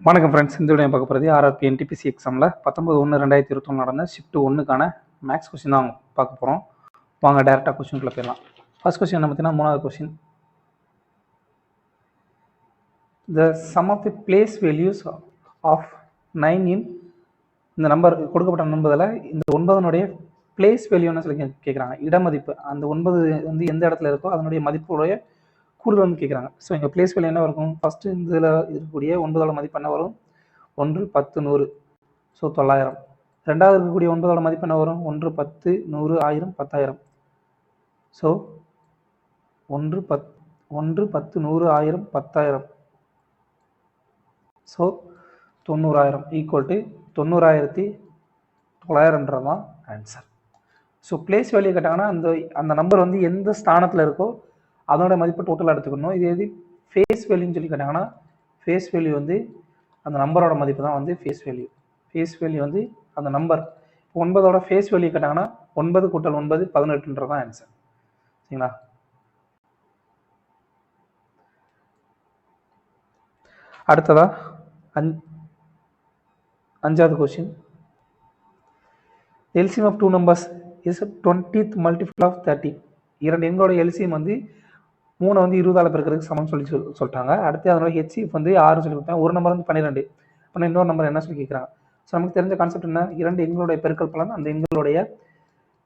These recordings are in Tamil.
வணக்கம் ஃப்ரெண்ட்ஸ், இந்த வீடியோ பார்க்க போகிறது ஆர்ஆர்பி என்டிபிசி எக்ஸாமில் 19/1/2021 நடந்த ஷிஃப்ட் 1க்கான மேக்ஸ் கொஸ்டின் தான் பார்க்க போகிறோம். வாங்க டேரெக்டாக கொஸ்டின்குள்ளே போயிடலாம். ஃபர்ஸ்ட் கொஸ்டின் என்ன பார்த்தீங்கன்னா, 3வது question. The sum of the place values of 9 in இந்த நம்பர் கொடுக்கப்பட்ட நம்பரில் இந்த 9னுடைய பிளேஸ் வேல்யூன்னு சொல்லி கேட்குறாங்க. இடமதிப்பு, அந்த 9 வந்து எந்த இடத்துல இருக்கோ அதனுடைய மதிப்புடைய கூடுதல் வந்து கேட்குறாங்க. ஸோ எங்கள் பிளேஸ் வேல்யூ என்ன இருக்கும்? ஃபஸ்ட்டு இதில் இருக்கக்கூடிய 9ஓட மதிப்பு என்ன வரும்? 1, 10, 100. ஸோ 900. ரெண்டாவது இருக்கக்கூடிய 9ஓட மதிப்பு என்ன வரும்? 1, 10, 100, 1000, 10,000. ஸோ 1, 10, 1, 10, 100, 1000, 10,000. ஸோ 90,000 ஈக்குவல் டு 90,900 தான் ஆன்சர். ஸோ பிளேஸ் வேல்யூ கேட்டாங்கன்னா அந்த நம்பர் வந்து எந்த ஸ்தானத்தில் இருக்கோ அதோட மதிப்பு டோட்டலாக எடுத்துக்கணும். இது எது ஃபேஸ் வேல்யூன்னு சொல்லி கேட்டாங்கன்னா, ஃபேஸ் வேல்யூ வந்து அந்த நம்பரோட மதிப்பு தான் வந்து ஃபேஸ் வேல்யூ. ஃபேஸ் வேல்யூ வந்து அந்த நம்பர் 9ஓட ஃபேஸ் வேல்யூ கேட்டாங்கன்னா 9 கூட்டல் 9 18 தான் ஆன்சர். சரிங்களா? அடுத்ததா 5வது question. LCM of 2 numbers is 20th multiple of 30. இரண்டு எண்களோட எல்சிஎம் வந்து 3 வந்து 20ஆல் பெருக்கிறதுக்கு சமம் சொல்லிட்டாங்க. அடுத்து அதனோட ஹெச்சிஎஃப் வந்து 6 சொல்லி கொடுத்தாங்க. ஒரு நம்பர் வந்து 12. ஆனால் இன்னொரு நம்பர் என்ன சொல்லி கேட்குறாங்க. ஸோ நமக்கு தெரிஞ்ச கான்செப்ட் என்ன? இரண்டு எண்களுடைய பெருக்கல் பலன் அந்த எண்களுடைய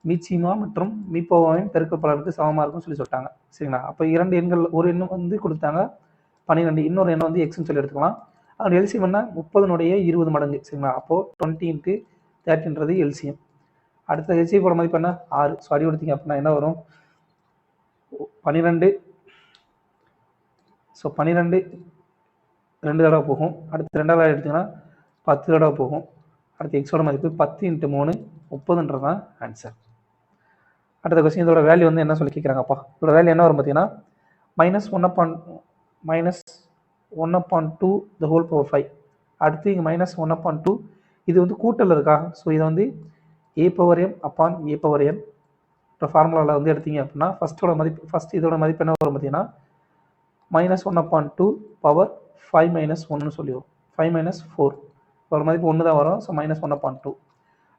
மீச்சிமா மற்றும் மீப்போவின் பெருக்கல் பலனுக்கு சமமாக இருக்கும்னு சொல்லிட்டாங்க. சரிங்களா? அப்போ இரண்டு எண்கள், ஒரு எண்ணம் வந்து கொடுத்தாங்க 12, இன்னொரு எண்ணம் வந்து எக்ஸ்ன்னு சொல்லி எடுத்துக்கலாம். அதோட எல்சிஎம் என்ன? 30னுடைய 20 மடங்கு. சரிங்களா? அப்போது 20 × 30ன்றது எல்சிஎம். அடுத்த ஹெச்சிஎஃபோட மதிப்பு என்ன? 6. ஸோ அடி கொடுத்தீங்க அப்படின்னா என்ன வரும்? 12. ஸோ 12 2 தடவை போகும். அடுத்து 2வது எடுத்திங்கன்னா 10 தடவை போகும். அடுத்து எக்ஸோட மதிப்பு 10 × 3 30ன்றது தான் ஆன்சர். அடுத்த கொஸ்டின், இதோட வேல்யூ வந்து என்ன சொல்லி கேட்குறாங்கப்பா? இதோட வேல்யூ என்ன வரும் பார்த்தீங்கன்னா, -1/2 the whole power 5. அடுத்து இங்கே -1/2 இது வந்து கூட்டல் இருக்கா? ஸோ இதை வந்து a/m/a/n ஃபார்முலாவில் வந்து எடுத்தீங்க அப்படின்னா ஃபர்ஸ்ட் இதோட மதிப்பு என்ன வரும் பார்த்தீங்கன்னா, -1/2 பவர் 5 - 1 சொல்லி வரும். 5 - 4 ஒரு மதிப்பு 1 தான் வரும். ஸோ -1/2.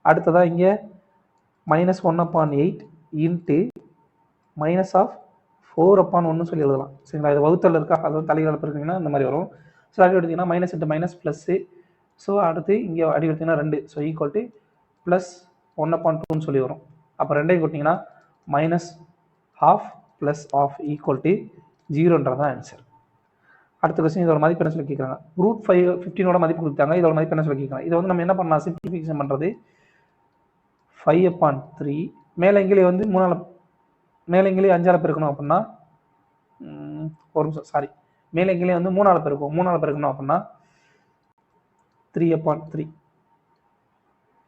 அடுத்ததாக இங்கே -1/8 இன்ட்டு -4/1 சொல்லி எழுதலாம். சரிங்களா? இது வகுத்தல் இருக்கா? அது வந்து தலைகள் இருக்குங்கன்னா இந்த மாதிரி வரும். ஸோ அடி எடுத்திங்கன்னா minus into minus plus. So அடுத்து இங்கே அடி எடுத்திங்கன்னா 2. ஸோ ஈக்குவல் டு +1/2 சொல்லி வரும். அப்போ 2ஐயும் கொடுத்தீங்கன்னா -12 + ½ ஈக்குவல் டு 0ன்றது தான் ஆன்சர். அடுத்த கொஸ்டின், இதோட மதிப்பு என்ன சொல்லி கேட்குறாங்க. √15ஓட மதிப்பு கொடுத்தாங்க. இதோட மதிப்பு என்ன சொல்லி கேட்குறாங்க. இதை வந்து நம்ம என்ன பண்ணலாம்? சிம்பிளிஃபிகேஷன் பண்ணுறது 5/3 மேலங்கிலே வந்து 3ஆல் மேலங்கிலே 5ஆல் பெருக்கணும் அப்படின்னா ஒரு நிமிஷம் சாரி மேலங்கிலே வந்து 3ஆல் பெருக்கும். 3ஆல் பெருக்கணும் அப்படின்னா 3/3.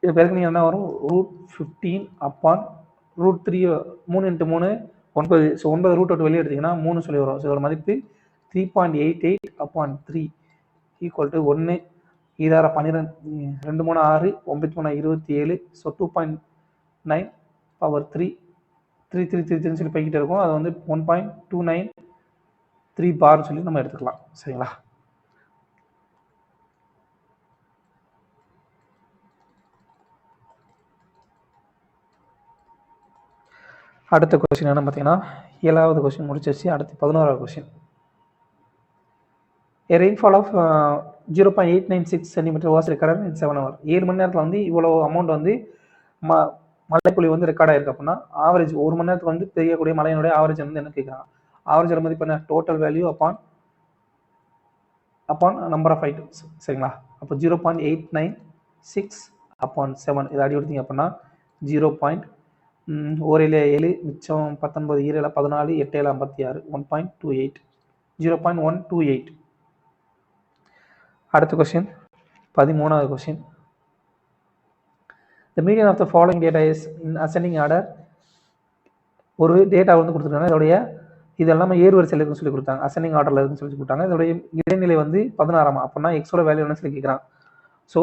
இது பெருக்கணும் என்ன வரும்? √15/√3 3 × 3 9. ஸோ 9 √8 வெளியே எடுத்திங்கன்னா 3 சொல்லி வரும். ஸோ இதோட மதிப்பு 3.88/3 ஈக்குவல் டு 1. இதார 12 2 3 6 9 3 27. ஸோ 2.9/3 3 சொல்லி போய்கிட்டே இருக்கும். அது வந்து 1.293 பார் சொல்லி நம்ம எடுத்துக்கலாம். சரிங்களா? அடுத்த கொஸ்டின் என்ன பார்த்தீங்கன்னா, 7வது கொஸ்டின் முடிச்சிருச்சு. அடுத்து 11வது question. A rainfall of 0.896 cm was recorded in 7 hours. 7 மணி நேரத்தில் வந்து இவ்வளோ அமௌண்ட் வந்து மழைப்பொழிவு வந்து ரெக்கார்ட் ஆயிருக்கு அப்படின்னா ஆவரேஜ் ஒரு மணி நேரத்துக்கு வந்து பெய்யக்கூடிய மழையினுடைய ஆவரேஜ் வந்து என்ன கேட்குறாங்க. ஆவரேஜோட மதிப்பு என்ன? Total value upon number of items. சரிங்களா? அப்போ 0.896/7 இதை அடி கொடுத்தீங்க அப்படின்னா 0.17 மிச்சம் 19 7 14 8 56 1.28 0.128. அடுத்த கொஸ்டின் 13வது question. The median of the following data is in ascending order. ஒரு டேட்டா வந்து கொடுத்துருக்காங்க. இதோடைய இது எல்லாமே ஏறுவரிசையில் இருக்குன்னு சொல்லி கொடுத்தாங்க. அசெண்டிங் ஆர்டரில் இருக்குன்னு சொல்லி கொடுத்தாங்க. இதோடைய இடைநிலை வந்து 16 அப்படின்னா எக்ஸோட வேல்யூ என்ன சொல்லி கேட்குறாங்க. ஸோ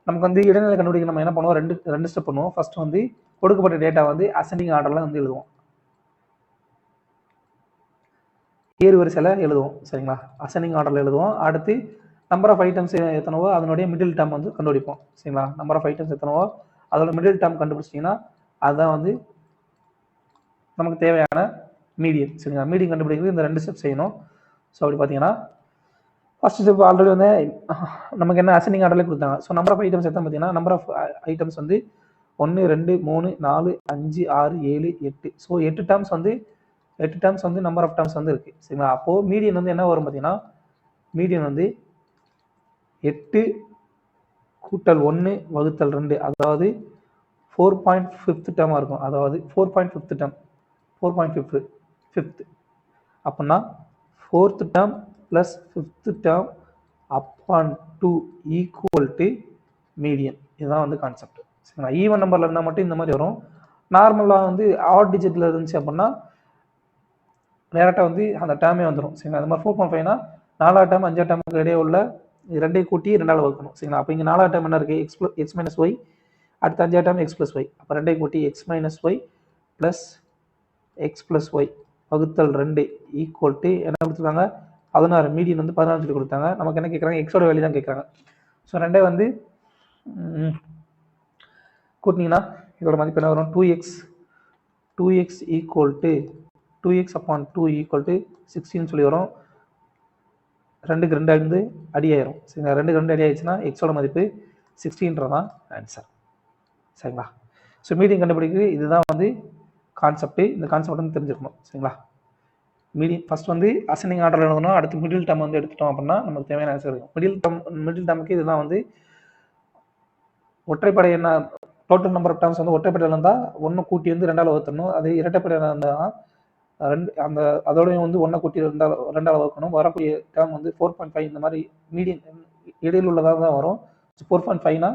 நமக்கு வந்து இடைநிலை கண்டுபிடிக்க நம்ம என்ன பண்ணுவோம்? ரெண்டு ஸ்டெப் பண்ணுவோம். ஃபர்ஸ்ட் வந்து கொடுக்கப்பட்ட டேட்டா வந்து அசெண்டிங் ஆர்டரில் வந்து எழுதுவோம். ஏறுவரிசையில் எழுதுவோம். சரிங்களா? அசெண்டிங் ஆர்டரில் எழுதுவோம். அடுத்து நம்பர் ஆஃப் ஐட்டம்ஸ் எத்தனவோ அதனுடைய மிடில் டேர்ம் வந்து கண்டுபிடிப்போம். சரிங்களா? நம்பர் ஆஃப் ஐட்டம்ஸ் எத்தனவோ அதோட மிடில் டேர்ம் கண்டுபிடிச்சிட்டிங்கன்னா அதுதான் வந்து நமக்கு தேவையான மீடியன். சரிங்களா? மீடியன் கண்டுபிடிக்கிறது இந்த 2 ஸ்டெப் செய்யணும். ஸோ அப்படி பார்த்தீங்கன்னா ஃபர்ஸ்ட் ஸ்டெப் ஆல்ரெடி வந்து நமக்கு என்ன அசெண்டிங் ஆர்டர்ல கொடுத்தாங்க. ஸோ நம்பர் ஆஃப் ஐட்டம்ஸ் எத்தனை பார்த்தீங்கன்னா நம்பர் ஆஃப் ஐட்டம்ஸ் வந்து 1 2 3 4 5 6 7 8. ஸோ 8 டேர்ம்ஸ் வந்து நம்பர் ஆஃப் டேர்ம்ஸ் வந்து இருக்கு. சரிங்களா? அப்போ மீடியன் வந்து என்ன வரும் பார்த்தீங்கன்னா மீடியன் வந்து 8 கூட்டல் 1 வகுத்தல் 2, அதாவது 4.5 டேர்மாக இருக்கும். அதாவது 4.5 டேர்ம் 4.5 அப்படின்னா 4th term plus 5th term upon 2 equal to median. இதுதான் வந்து கான்செப்ட். சரிங்களா? ஈவன் நம்பரில் இருந்தால் மட்டும் இந்த மாதிரி வரும். நார்மலாக வந்து ஆட் டிஜிட்டில் இருந்துச்சு அப்படின்னா டேரெக்டாக வந்து அந்த டேர்மே வந்துடும். சரிங்களா? அது மாதிரி 4.5னா 4வது டேர்ம் 5வது டேர்முக்கு இடையே உள்ள ரெண்டையும் கூட்டி 2ஆல் வகுக்கணும். சரிங்களா? அப்போ இங்கே 4வது டேர்ம் என்ன இருக்குது? X minus Y. அடுத்த 5வது டேர்ம் எக்ஸ் ப்ளஸ் ஒய். அப்போ ரெண்டையும் கூட்டி X minus Y plus X plus Y வகுத்தல் 2 ஈக்குவல் டு என்ன கொடுத்துருக்காங்க? 16. மீடியன் வந்து 16 சொல்லி கொடுத்தாங்க. நமக்கு என்ன கேட்குறாங்க? எக்ஸோட வேல்யூ தான் கேட்குறாங்க. ஸோ ரெண்டே வந்து கூட்டினீங்கன்னா இதோட மதிப்பு என்ன வரும்? 2x equal to 2x upon 2 equal to 16 சொல்லி வரும். 2க்கு 2 வந்து அடி ஆயிரும். சரிங்களா? 2க்கு 2 அடி ஆயிடுச்சுன்னா எக்ஸோட மதிப்பு 16ன்றதான் ஆன்சர். சரிங்களா? ஸோ மீடியம் கண்டுபிடிக்கிறது இதுதான் வந்து கான்செப்ட். இந்த கான்செப்ட் வந்து தெரிஞ்சுக்கணும். சரிங்களா? மீடியம் ஃபர்ஸ்ட் வந்து அசெண்டிங் ஆர்டர் எழுதணும். அடுத்து மிடில் டேர்ம் வந்து எடுத்துட்டோம் அப்படின்னா நமக்கு தேவையான ஆன்சர் இருக்கும். மிடில் டேர்முக்கு இதுதான் வந்து ஒற்றைப்படை என்ன டோட்டல் நம்பர் ஆஃப் டேர்ம்ஸ் வந்து ஒற்றைப்படையில் இருந்தால் 1 கூட்டி வந்து 2ஆல் வகுத்தணும். அது இரட்டைப்படையில் இருந்தால் அந்த அதோடய வந்து 1 கூட்டி 2ஆல் வகுக்கணும். வரக்கூடிய டேர்ம் வந்து 4.5 இந்த மாதிரி மீடியம் இடையில் உள்ளதாக தான் வரும். 4.5னா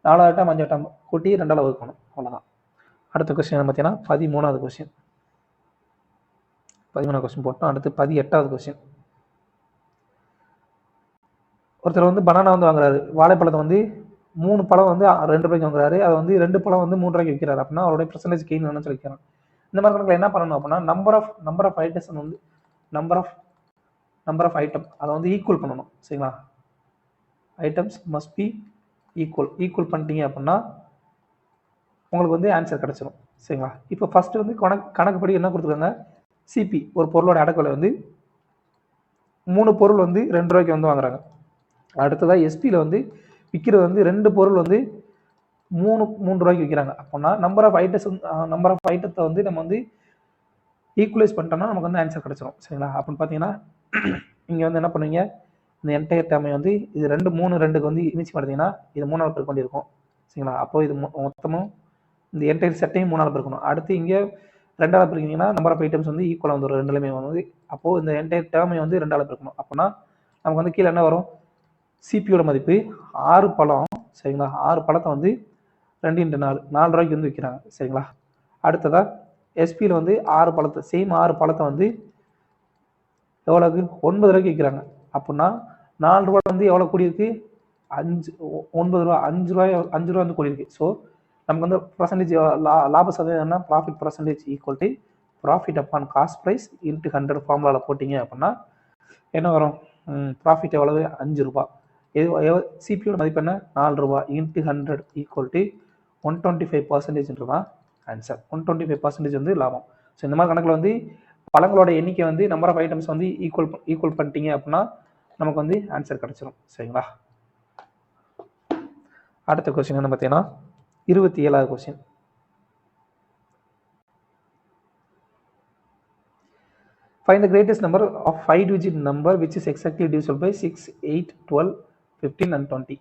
4வது டேர்ம் 5வது டேர்ம் கூட்டி 2ஆல் வகுக்கணும். அவ்வளோதான். அடுத்த கொஸ்டின் பார்த்தீங்கன்னா 13வது கொஸ்டின். 13வது கொஸ்டின் போட்டோம். அடுத்து 18வது கொஸ்டின். ஒருத்தர் வந்து பனானா வந்து வாங்குறாரு. வாழைப்பழத்தை வந்து 3 பழம் வந்து 2 ரூபாய்க்கு வாங்குறாரு. அதை வந்து 2 பழம் வந்து 3 ரூபாய்க்கு விற்கிறாரு. அப்படின்னா அவருடைய பர்சன்டேஜ் கெயின் என்னன்னு சொல்லி கேட்கறாங்க. இந்த மாதிரி கணக்கில் என்ன பண்ணணும் அப்படின்னா நம்பர் ஆஃப் ஐட்டம்ஸ் வந்து நம்பர் ஆஃப் ஐட்டம் அதை வந்து ஈக்குவல் பண்ணணும். சரிங்களா? ஐட்டம்ஸ் மஸ்ட் பி ஈக்குவல் பண்ணிட்டீங்க அப்படின்னா உங்களுக்கு வந்து ஆன்சர் கிடைச்சிடும். சரிங்களா? இப்போ ஃபர்ஸ்ட் வந்து கணக்குப்படி என்ன கொடுத்துருக்காங்க? சிபி ஒரு பொருளோட அடக்க விலை வந்து 3 பொருள் வந்து 2 ரூபாய்க்கு வந்து வாங்குறாங்க. அடுத்ததாக எஸ்பியில் வந்து விற்கிறது வந்து 2 பொருள் வந்து 3 ரூபாய்க்கு விற்கிறாங்க. அப்படின்னா நம்பர் ஆஃப் ஐட்டத்தை வந்து நம்ம வந்து ஈக்குவலைஸ் பண்ணிட்டோம்னா நமக்கு வந்து ஆன்சர் கிடைச்சிடும். சரிங்களா? அப்படின்னு பார்த்தீங்கன்னா இங்கே வந்து என்ன பண்ணுவீங்க? இந்த என்டையர் டேர்மை வந்து இது 2 3 2க்கு வந்து இனிச்சு பார்த்தீங்கன்னா இது 3ஆல் பெருக்க வேண்டியிருக்கும். சரிங்களா? அப்போ இது மொத்தமும் இந்த என்டையர் செட்டையும் 3ஆல் பெருக்கணும். அடுத்து இங்கே 2ஆல் பெருக்கிங்கன்னா நம்பர் ஆஃப் ஐட்டம்ஸ் வந்து ஈக்குவலாக வந்துடும். ரெண்டுலையுமே வந்து அப்போது இந்த என்டையர் டேர்மை வந்து 2ஆல் பெருக்கணும். அப்படின்னா நமக்கு வந்து கீழே என்ன வரும்? சிபியோட மதிப்பு 6 பழம். சரிங்களா? 6 பழத்தை வந்து 2 × 4 ரூபாய்க்கு வந்து விற்கிறாங்க. சரிங்களா? அடுத்ததாக எஸ்பியில் வந்து 6 பழத்தை வந்து எவ்வளோக்கு? 9 ரூபாய்க்கு விற்கிறாங்க. அப்படின்னா 4 ரூபா வந்து எவ்வளோ கூடியிருக்கு? 9 ரூபா 5 ரூபா வந்து கூடியிருக்கு. ஸோ நமக்கு வந்து பர்சன்டேஜ் லாப சதவீதம் என்ன? Profit percentage equal to profit upon cost price into 100 ஃபார்முலாவில் போட்டிங்க அப்படின்னா என்ன வரும்? ப்ராஃபிட் எவ்வளவு? 5 ரூபா. சிபியோட மதிப்பு என்ன? 4 ரூபா இன்ட்டு 100 ஈக்குவல் டு 125%தான் ஆன்சர். 125% வந்து லாபம். ஸோ இந்த மாதிரி கணக்கில் வந்து பழங்களோட எண்ணிக்கை வந்து நம்பர் ஆஃப் ஐட்டம்ஸ் வந்து ஈக்குவல் பண்ணிட்டீங்க அப்படின்னா நமக்கு வந்து ஆன்சர் கிடைச்சிடும். சரிங்களா? அடுத்த கொஸ்டின் என்ன பார்த்தீங்கன்னா 27வது question. Find the greatest number of 5-digit number which is exactly divisible by 6, 8, 12, 15 and 20.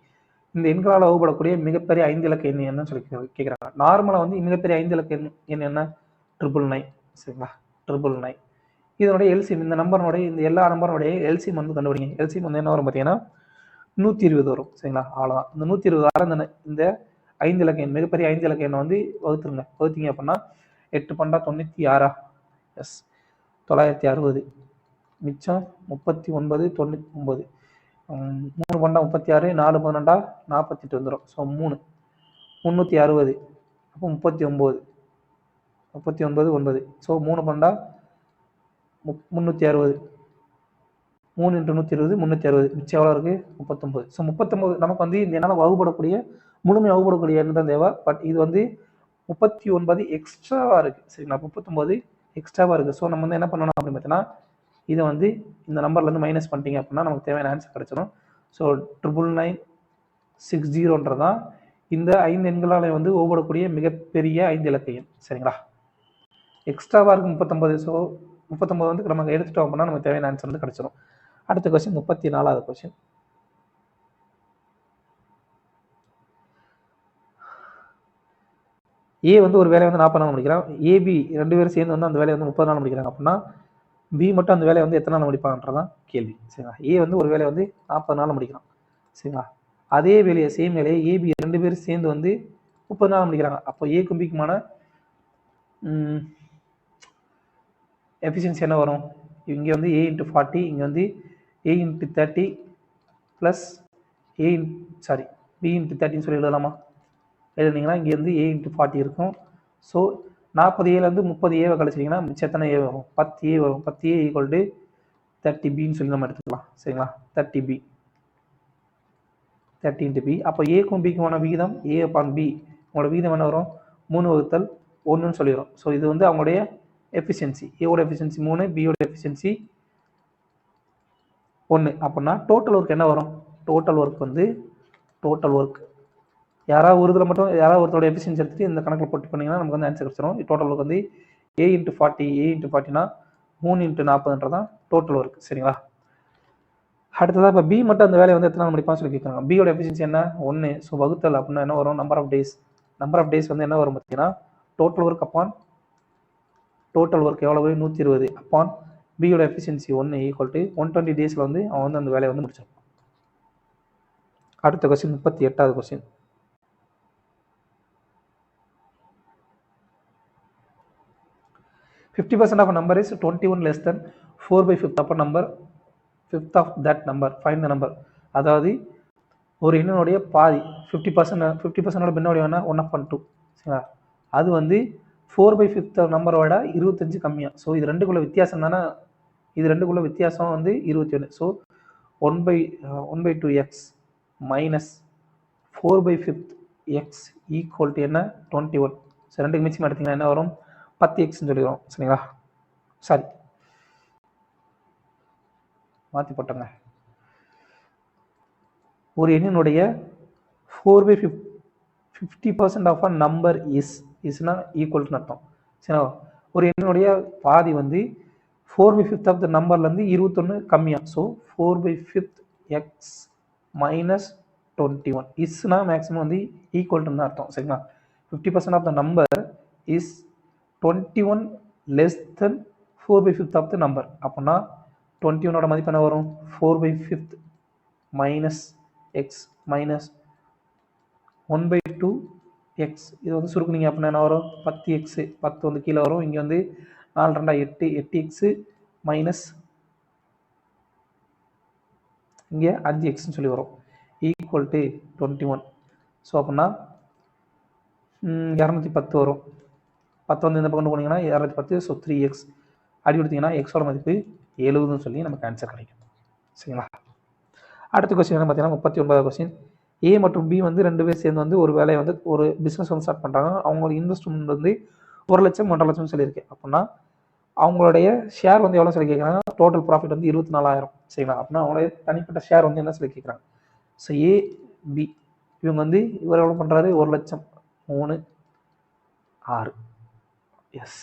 இந்த எண்களால் வகுப்படக்கூடிய மிகப்பெரிய 5 இலக்க எண் என்னன்னு சொல்லி கேட்குறாங்க. நார்மலாக வந்து மிகப்பெரிய 5 இலக்க எண் என்ன? 999. சரிங்களா? 999. இதனுடைய எல்சிஎம் இந்த நம்பருடைய இந்த எல்லா நம்பருடைய எல்சிஎம் வந்து கண்டுபிடிங்க. எல்சிஎம் வந்து என்ன வரும் பார்த்தீங்கன்னா 120 வரும். சரிங்களா? அவ்வளோதான். இந்த 120 இந்த 5 இலக்க எண் மிகப்பெரிய 5 இலக்க எண்ணை வந்து வகுத்தீங்க அப்படின்னா 8 பண்டா 96. எஸ் 960. மிச்சம் 39 99. 3 பண்டா 36, 4 12 48 வந்துடும். ஸோ 360. அப்போ 39 9. ஸோ 3 பண்டா 360. 3 × 120 360, மிச்சம் எவ்வளோ இருக்குது 39. ஸோ 39 நமக்கு வந்து இந்த என்னால் வகுப்படக்கூடிய முழுமையாக வகுப்படக்கூடிய எண் தான் தேவை. பட் இது வந்து 39 எக்ஸ்ட்ராவாக இருக்குது. சரிங்களா, 39 எக்ஸ்ட்ராவாக இருக்குது. ஸோ நம்ம வந்து என்ன பண்ணணும் அப்படின்னு பார்த்தீங்கன்னா, இதை வந்து இந்த நம்பர்லேருந்து மைனஸ் பண்ணிட்டீங்க அப்படின்னா நமக்கு தேவையான ஆன்சர் கிடச்சிடும். ஸோ 99960 தான் இந்த 5 எண்களால் வந்து வகுப்படக்கூடிய மிகப்பெரிய 5 இலக்க எண். சரிங்களா, எக்ஸ்ட்ராவாக இருக்குது 39. ஸோ 39 வந்து நம்ம எடுத்துட்டோம் அப்படின்னா நமக்கு தேவையான ஆன்சர் வந்து கிடச்சிடும். அடுத்த கொஸ்டின் 34வது கொஸ்டின். ஏ வந்து ஒரு வேலையை வந்து 40 நாள் முடிக்கிறான். ஏபி 2 பேரும் சேர்ந்து வந்து அந்த வேலையை வந்து 30 நாள் முடிக்கிறாங்க அப்படின்னா பி மட்டும் அந்த வேலையை வந்து எத்தனை நாள் முடிப்பாங்கன்றதான் கேள்வி. சரிங்களா, ஏ வந்து ஒரு வேலையை வந்து 40 நாள் முடிக்கிறான். சரிங்களா, அதே வேலையை சேம் வேலையை ஏபி 2 பேரும் சேர்ந்து வந்து 30 நாள் முடிக்கிறாங்க. அப்போ ஏக்கும் பிக்குமான எஃபிஷியன்சி என்ன வரும்? இங்கே வந்து A × 40, இங்கே வந்து A × 30 ப்ளஸ் B × 30 சொல்லி எழுதலாமா? எழுதுனீங்கன்னா இங்கே வந்து A × 40 இருக்கும். ஸோ 40Aலேருந்து 30A கழிச்சிட்டிங்கன்னா மிச்சம் எத்தனை A வரும்? 10A வரும். 10A = 30Bன்னு சொல்லி நம்ம எடுத்துக்கலாம். சரிங்களா, 30B 30 × B. அப்போ ஏக்கும் பிக்குமான விகிதம் A/B, உங்களோட விகிதம் என்ன வரும்? 3/1ன்னு சொல்லிடும். ஸோ இது வந்து அவங்களுடைய எஃபிஷியன்சி. ஏவோட எஃபிஷியன்சி 3, பியோட எஃபிஷியன்சி 1. அப்படின்னா டோட்டல் ஒர்க் என்ன வரும்? டோட்டல் ஒர்க் யாராவது ஒரு இதில் மட்டும் யாராவது ஒருத்தரோட எஃபிஷியன்சி எடுத்துட்டு இந்த கணக்கில் போட்டு பண்ணிங்கன்னா நமக்கு வந்து ஆன்சர் கிடச்சிடும். டோட்டல் ஒர்க் வந்து A × 40, A × 40னா 3 × 40ன்றதான் டோட்டல் ஒர்க். சரிங்களா, அடுத்ததாக இப்போ பி மட்டும் அந்த வேலையை வந்து எத்தனை நாள் முடிப்பான்னு சொல்லி கேட்குறாங்க. பியோட எஃபிஷியன்சி என்ன? 1. ஸோ வகுத்தல் அப்படின்னா என்ன வரும்? நம்பர் ஆஃப் டேஸ் வந்து என்ன வரும் பார்த்தீங்கன்னா total work upon total work எவ்வளவு? 120 அப்பான் பியோட எஃபிஷியன்சி 1 = 120 டேஸில் வந்து அவன் வந்து அந்த வேலையை வந்து முடிச்சிருப்பான். அடுத்த question 38வது question. "50% of a number is 21 less than 4/5 of a number, 5th of that number, find the number." அதாவது ஒரு எண்ணினுடைய பாதி 50% பின்னோடி வேணா 1/2. சரிங்களா, அது வந்து 4/5 நம்பரோட 25 கம்மியாக. ஸோ இது ரெண்டுக்குள்ள வித்தியாசம் தானே, இது ரெண்டுக்குள்ள வித்தியாசம் வந்து 21. ஸோ 1/2x மைனஸ் 4/5x = என்ன? 21. ஸோ ரெண்டுக்கு மிச்சம் எடுத்திங்கன்னா என்ன வரும்? 10xன்னு சொல்லிடுறோம். சரிங்களா, சாரி மாற்றி போட்டோங்க. ஒரு எண்ணினுடைய 4/50% ஆஃப் அ நம்பர் இஸ்னா ஈக்குவல்னு அர்த்தம். சரிங்களா, ஒரு எண்ணினுடைய பாதி வந்து 4/5 ஆஃப் த நம்பர்லேருந்து 21 கம்மியாக. ஸோ 4/5x மைனஸ் 21 இஸ்னா மேக்ஸிமம் வந்து ஈக்குவல்னு அர்த்தம். சரிங்களா, 50% of the number is 21 less than 4/5 of the number. அப்படின்னா 21ஓட மதிப்பு என்ன வரும்? 4/5 மைனஸ் எக்ஸ் மைனஸ் 1/2x. இது வந்து சுருக்குனீங்க அப்படின்னா என்ன வரும்? 10x. 10 வந்து கீழே வரும். இங்கே வந்து 4 2 8 8x மைனஸ் இங்கே 5xன்னு சொல்லி வரும் ஈக்குவல் டு 21. ஸோ அப்படின்னா 210 வரும். 10 வந்து இந்த பக்கம் போனீங்கன்னா 210. ஸோ 3x அடி கொடுத்தீங்கன்னா எக்ஸோட மதிப்பு 70ன்னு சொல்லி நமக்கு ஆன்சர் கிடைக்கும். சரிங்களா, அடுத்த கொஸ்டின் என்ன பார்த்தீங்கன்னா 39வது கொஸ்டின். ஏ மற்றும் பி வந்து 2 பேர் சேர்ந்து வந்து ஒரு வேலையை வந்து ஒரு பிஸ்னஸ் வந்து ஸ்டார்ட் பண்ணுறாங்க. அவங்களோட இன்வெஸ்ட்மெண்ட் வந்து 1 லட்சம் 1.5 லட்சம் சொல்லியிருக்கேன். அப்படின்னா அவங்களுடைய ஷேர் வந்து எவ்வளோ சொல்லி கேட்குறாங்க? டோட்டல் ப்ராஃபிட் வந்து 24,000. சரிங்களா, அப்படின்னா அவங்களுடைய தனிப்பட்ட ஷேர் வந்து என்ன சொல்லி கேட்குறாங்க? ஸோ ஏ பி இவங்க வந்து இவர் எவ்வளோ பண்ணுறாரு? 1 லட்சம் 3 6. எஸ்,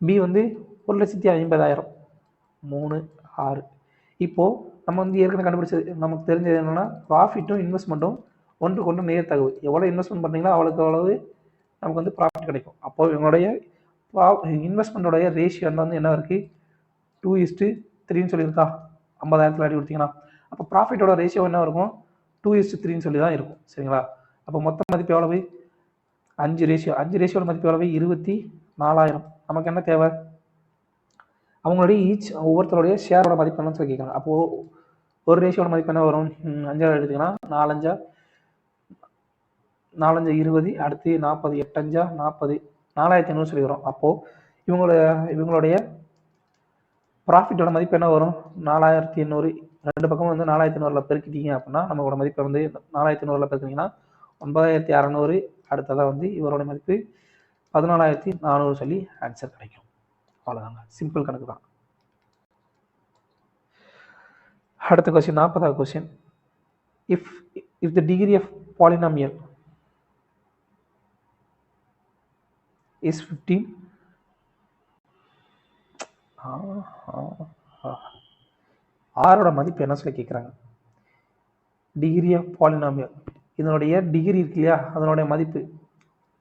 பி வந்து 1,50,000 3 6. இப்போது நம்ம வந்து ஏற்கனவே கண்டுபிடிச்சது நமக்கு தெரிஞ்சது என்னென்னா ப்ராஃபிட்டும் இன்வெஸ்ட்மெண்ட்டும் ஒன்றுக்கு ஒன்று நேர் தகவு. எவ்வளோ இன்வெஸ்ட்மெண்ட் பண்ணுறீங்களோ அவ்வளோக்கு அவ்வளவு நமக்கு வந்து ப்ராஃபிட் கிடைக்கும். அப்போது இவங்களுடைய இன்வெஸ்ட்மெண்ட்டோடைய ரேஷியோ வந்து என்ன இருக்குது? 2:3ன்னு சொல்லியிருக்கா 50,000 அடி கொடுத்தீங்கன்னா. அப்போ ப்ராஃபிட்டோட ரேஷியோ என்ன இருக்கும்? 2:3ன்னு சொல்லி தான் இருக்கும். சரிங்களா, அப்போ மொத்த மதிப்பு எவ்வளவு? 5 ரேஷியோ. 5 ரேஷியோட மதிப்பு எவ்வளவு? 24,000. நமக்கு என்ன தேவை? அவங்களுடைய ஒவ்வொருத்தருடைய ஷேரோட மதிப்பு என்னன்னு சொல்லி கேட்குறாங்க. அப்போது ஒரு ரேஷியோட மதிப்பு என்ன வரும்? 5 எடுத்துக்கலாம். 4 5 20, அடுத்து 40, 8 5 40, 4,500 சொல்லி வரும். அப்போது இவங்களுடைய ப்ராஃபிட்டோட மதிப்பு என்ன வரும்? 4800. ரெண்டு பக்கம் வந்து 4800 பெருக்கிட்டீங்க அப்படின்னா நம்மளோட மதிப்பை வந்து 4800 பெருக்கினீங்கன்னா 9600. அடுத்ததாக வந்து இவரோட மதிப்பு 14400 சொல்லி ஆன்சர் கிடைக்கும். அவ்வளோதாங்க, சிம்பிள் கணக்கு தான். அடுத்த கொஸ்டின் 40வது question. If the degree of polynomial is 15. ஆரோட மதிப்பு என்ன சொல்லி கேட்குறாங்க? டிகிரி ஆஃப் பாலினாமியல், இதனுடைய டிகிரி இருக்கு இல்லையா, அதனுடைய மதிப்பு,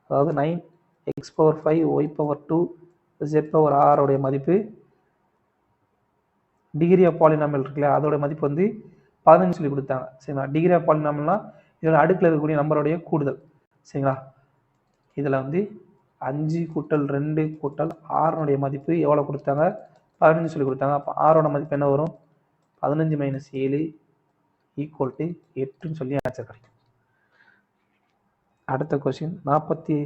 அதாவது 9x⁵ y⁴ z⁴ மதிப்பு, டிகிரி ஆஃப் பாலினாமியல் இருக்கு இல்லையா, அதோட மதிப்பு வந்து 15 சொல்லி கொடுத்தாங்க. சரிங்களா? டிகிரி ஆஃப் பாலினாமியல்னா இதோட அடுக்கில் இருக்கக்கூடிய நம்பருடைய கூடுதல். சரிங்களா? இதில் வந்து 5 கூட்டல் 2 கூட்டல் 6 மதிப்பு எவ்வளோ கொடுத்தாங்க? 15 சொல்லி கொடுத்தாங்க. அப்போ ஆரோட மதிப்பு என்ன வரும்? 15 - 7 = 8 சொல்லி ஆன்சர் கிடைக்கும். அடுத்த கொஸ்டின் 40.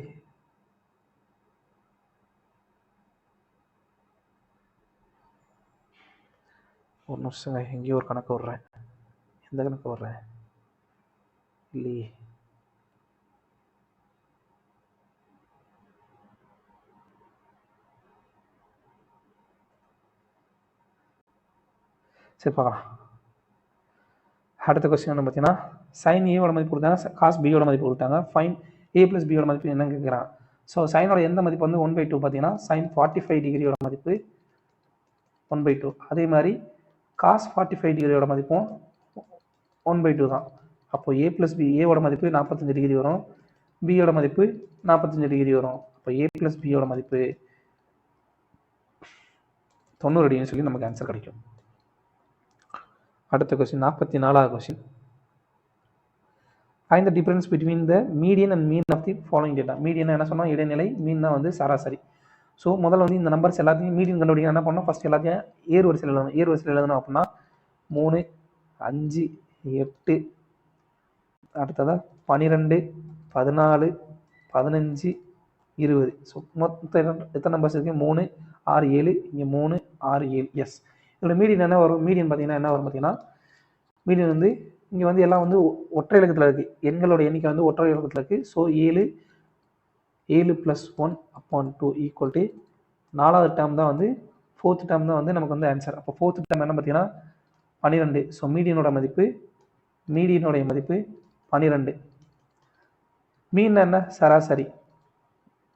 ஒரு நிமிஷங்க, எங்கேயோ ஒரு கணக்கு விடுறேன். எந்த கணக்கு விடுறேன் இல்லையே. சரி பார்க்கலாம். அடுத்த கொஸ்டின் என்ன பார்த்தீங்கன்னா, சைன் ஏவோட மதிப்பு கொடுத்தாங்க, காஸ் பியோட மதிப்பு கொடுத்தாங்க. ஃபைன் a + b யோட மதிப்பு என்னன்னு கேட்குறாங்க. ஸோ சைனோட எந்த மதிப்பு வந்து 1/2 பார்த்தீங்கன்னா சைன் 45 டிகிரியோட மதிப்பு 1/2. அதே மாதிரி காஸ் 45 டிகிரியோட மதிப்பும் 1/2 தான். அப்போ a + b, ஏவோட மதிப்பு 45 டிகிரி வரும், பியோட மதிப்பு 45 டிகிரி வரும். அப்போ a + b யோட மதிப்பு 90 டிகிரின்னு சொல்லி நமக்கு ஆன்சர் கிடைக்கும். அடுத்த கொஸ்டின் 44வது question. Find the difference between the median and mean of the following data. Median என்ன சொன்னால் இடைநிலை, மீன்னா வந்து சராசரி. ஸோ முதல்ல வந்து இந்த நம்பர்ஸ் எல்லாத்தையும் மீடியன் கண்டுபிடிக்க என்ன பண்ணணும்? ஃபஸ்ட் எல்லாத்தையும் ஏர் வரிசையில் எழுதணும். ஏர் வரிசையில் எழுதணும் அப்படின்னா 3, 5, 8, அடுத்ததாக 12, 14, 15, 20. ஸோ மொத்தம் எத்தனை நம்பர்ஸ் இருக்குது? 3, 6, 7. இங்கே 3, 6, 7. எஸ். இதோட மீடியன் என்ன வரும்? மீடியன் பார்த்தீங்கன்னா என்ன வரும் பார்த்தீங்கன்னா, மீடியன் வந்து இங்கே வந்து எல்லாம் வந்து ஒற்றை இலக்கத்தில் இருக்குது. எண்களோட எண்ணிக்கை வந்து ஒற்றை இலக்கத்தில் இருக்குது. ஸோ 7 + 1/2 = 4வது டேர்ம் தான் வந்து 4th டேர்ம் தான் வந்து நமக்கு வந்து ஆன்சர். அப்போ 4th டேர்ம் என்ன பார்த்தீங்கன்னா 12. ஸோ மீடியனோட மதிப்பு 12. மீன் என்ன? சராசரி.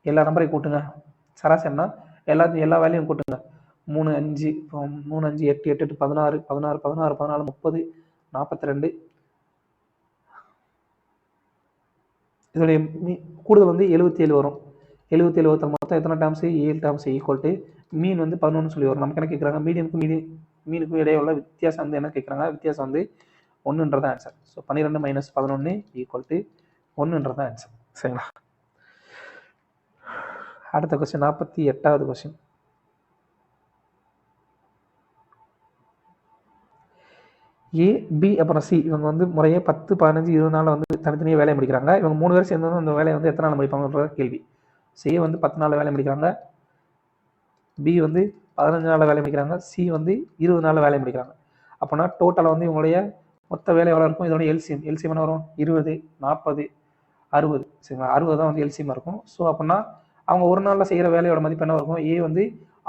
எல்லா நம்பரையும் கூட்டுங்க. சராசரினா எல்லா வேலையும் கூட்டுங்க. 3, 5, 8, 8, 16, 16, 16, 14, 30, 42. இதோடைய கூடுதல் வந்து 77 வரும். 77 ஒருத்தர் மொத்தம் எத்தனை டேர்ம்ஸ்? 7 டேர்ம்ஸ் = மீன் வந்து 11 சொல்லி வரும். நமக்கு என்ன கேட்குறாங்க? மீனுக்கும் இடையே உள்ள வித்தியாசம் வந்து என்ன கேட்குறாங்க? வித்தியாசம் வந்து 1ன்றது ஆன்சர். ஸோ 12 - 11 = 1ன்றது ஆன்சர். சரிங்களா? அடுத்த கொஸ்டின் 48வது கொஸ்டின். ஏ, பி அப்புறம் சி இவங்க வந்து முறையே 10, 15, 20 நாளில் வந்து தனித்தனியாக வேலையை முடிக்கிறாங்க. இவங்க 3 பேர் சேர்ந்து அந்த வேலையை வந்து எத்தனை நாள் முடிப்பாங்கன்ற கேள்வி. சி வந்து 10 நாளில் வேலை முடிக்கிறாங்க, பி வந்து 15 நாளில் வேலை முடிக்கிறாங்க, சி வந்து 20 நாளில் வேலை முடிக்கிறாங்க. அப்போனா டோட்டலாக வந்து இவங்களுடைய மொத்த வேலை எவ்வளோ இருக்கும்? இதோட எல்சிஎம் என்ன வரும்? 20, 40, 60. சரிங்களா? 60 தான் வந்து எல்சிஎம் இருக்கும். ஸோ அப்படின்னா அவங்க ஒரு நாளில் செய்கிற வேலையோட மதிப்பு என்ன இருக்கும்? ஏ வந்து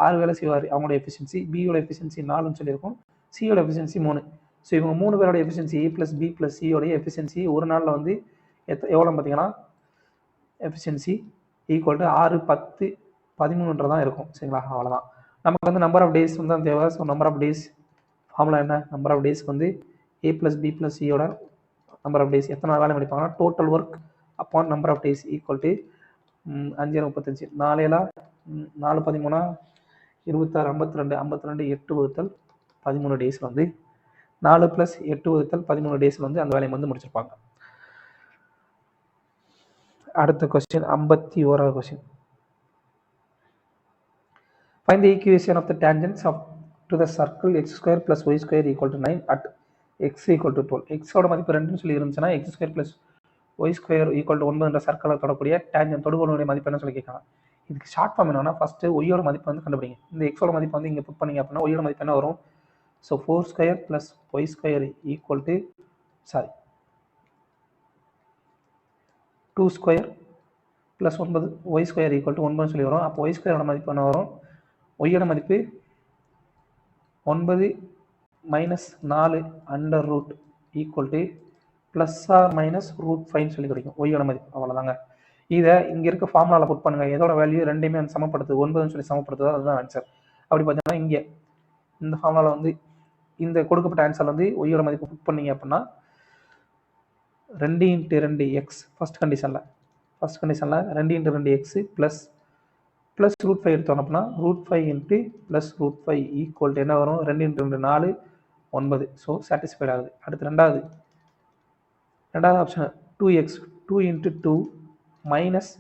6 வேலை செய்வார், அவங்களோட எஃபிஷியன்சி. பியோட எஃபிஷியன்சி 4ன்னு சொல்லியிருக்கும், சியோட எஃபிஷியன்சி 3. ஸோ இவங்க 3 பேரோட எஃபிஷியன்சி ஏ + பி + சியோடைய எஃபிஷியன்சி ஒரு நாளில் வந்து எவ்வளோ பார்த்தீங்கன்னா எஃபிஷியன்சி = 6, 10, 13 இருக்கும். சரிங்களா? அவ்வளோதான். நமக்கு வந்து நம்பர் ஆஃப் டேஸ் வந்து தான் தேவை. So number of days formula என்ன? நம்பர் ஆஃப் டேஸ்க்கு வந்து ஏ + பி + சியோட நம்பர் ஆஃப் டேஸ் எத்தனை வேலை முடிப்பாங்கன்னா total work upon number of days = 5 35, 4 4 13, 26, 52, 52, 8 × 13 days வந்து 4 + 8 × 13 டேஸில் வந்து அந்த வேலையை வந்து முடிச்சிருப்பாங்க. அடுத்த கொஸ்டின் 51வது question. Find the equation of the tangents to the circle x² + y² = 9 at x = 12. எக்ஸோட மதிப்பு 2ன்னு சொல்லி இருந்துச்சுன்னா x² + y² = 9 என்ற சர்க்கிளை தொடக்கூடிய டேஞ்சன்ட் தொடுகோலுடைய மதிப்பு என்ன சொல்லி கேட்கலாம். இதுக்கு ஷார்ட் ஃபார்ம் என்னன்னா ஃபஸ்ட்டு ஒய்யோட மதிப்பு வந்து கண்டுபிடிங்க. இந்த எக்ஸோட மதிப்பு வந்து இங்கே புட் பண்ணிங்க அப்படின்னா ஒய்யோட மதிப்பு என்ன வரும்? So 4 square plus Y square equal to 2 square plus 9 Y square equal to 9 சொல்லி வரும். அப்போ ஒய் ஸ்கொயரோட மதிப்பு என்ன வரும்? ஒய்யோட மதிப்பு 9 minus 4 under root equal to plus or minus root 5 சொல்லி கிடைக்கும் ஒய்யோட மதிப்பு. அவ்வளோதாங்க. இதை இங்கே இருக்க ஃபார்முலாவில் புட் பண்ணுங்கள். எதோட வேல்யூ ரெண்டையுமே வந்து சமப்படுத்துது, 9ன்னு சொல்லி சமப்படுத்துது, அதுதான் ஆன்சர். அப்படி பார்த்தீங்கன்னா இங்கே இந்த ஃபார்முலாவில் வந்து இந்த கொடுக்கப்பட்ட ஆன்சர் வந்து ஒய்யோட மதிப்பு புட் பண்ணீங்க அப்படின்னா 2 × 2 எக்ஸ் ஃபஸ்ட் கண்டிஷனில் 2 × 2 எக்ஸு ப்ளஸ் ரூட் 5 எடுத்தோம் அப்படின்னா root 5 × plus root 5 equal to என்ன வரும்? 2 × 2 4 9. ஸோ சாட்டிஸ்ஃபைட் ஆகுது. அடுத்து ரெண்டாவது ஆப்ஷன் 2x 2 × 2 மைனஸ்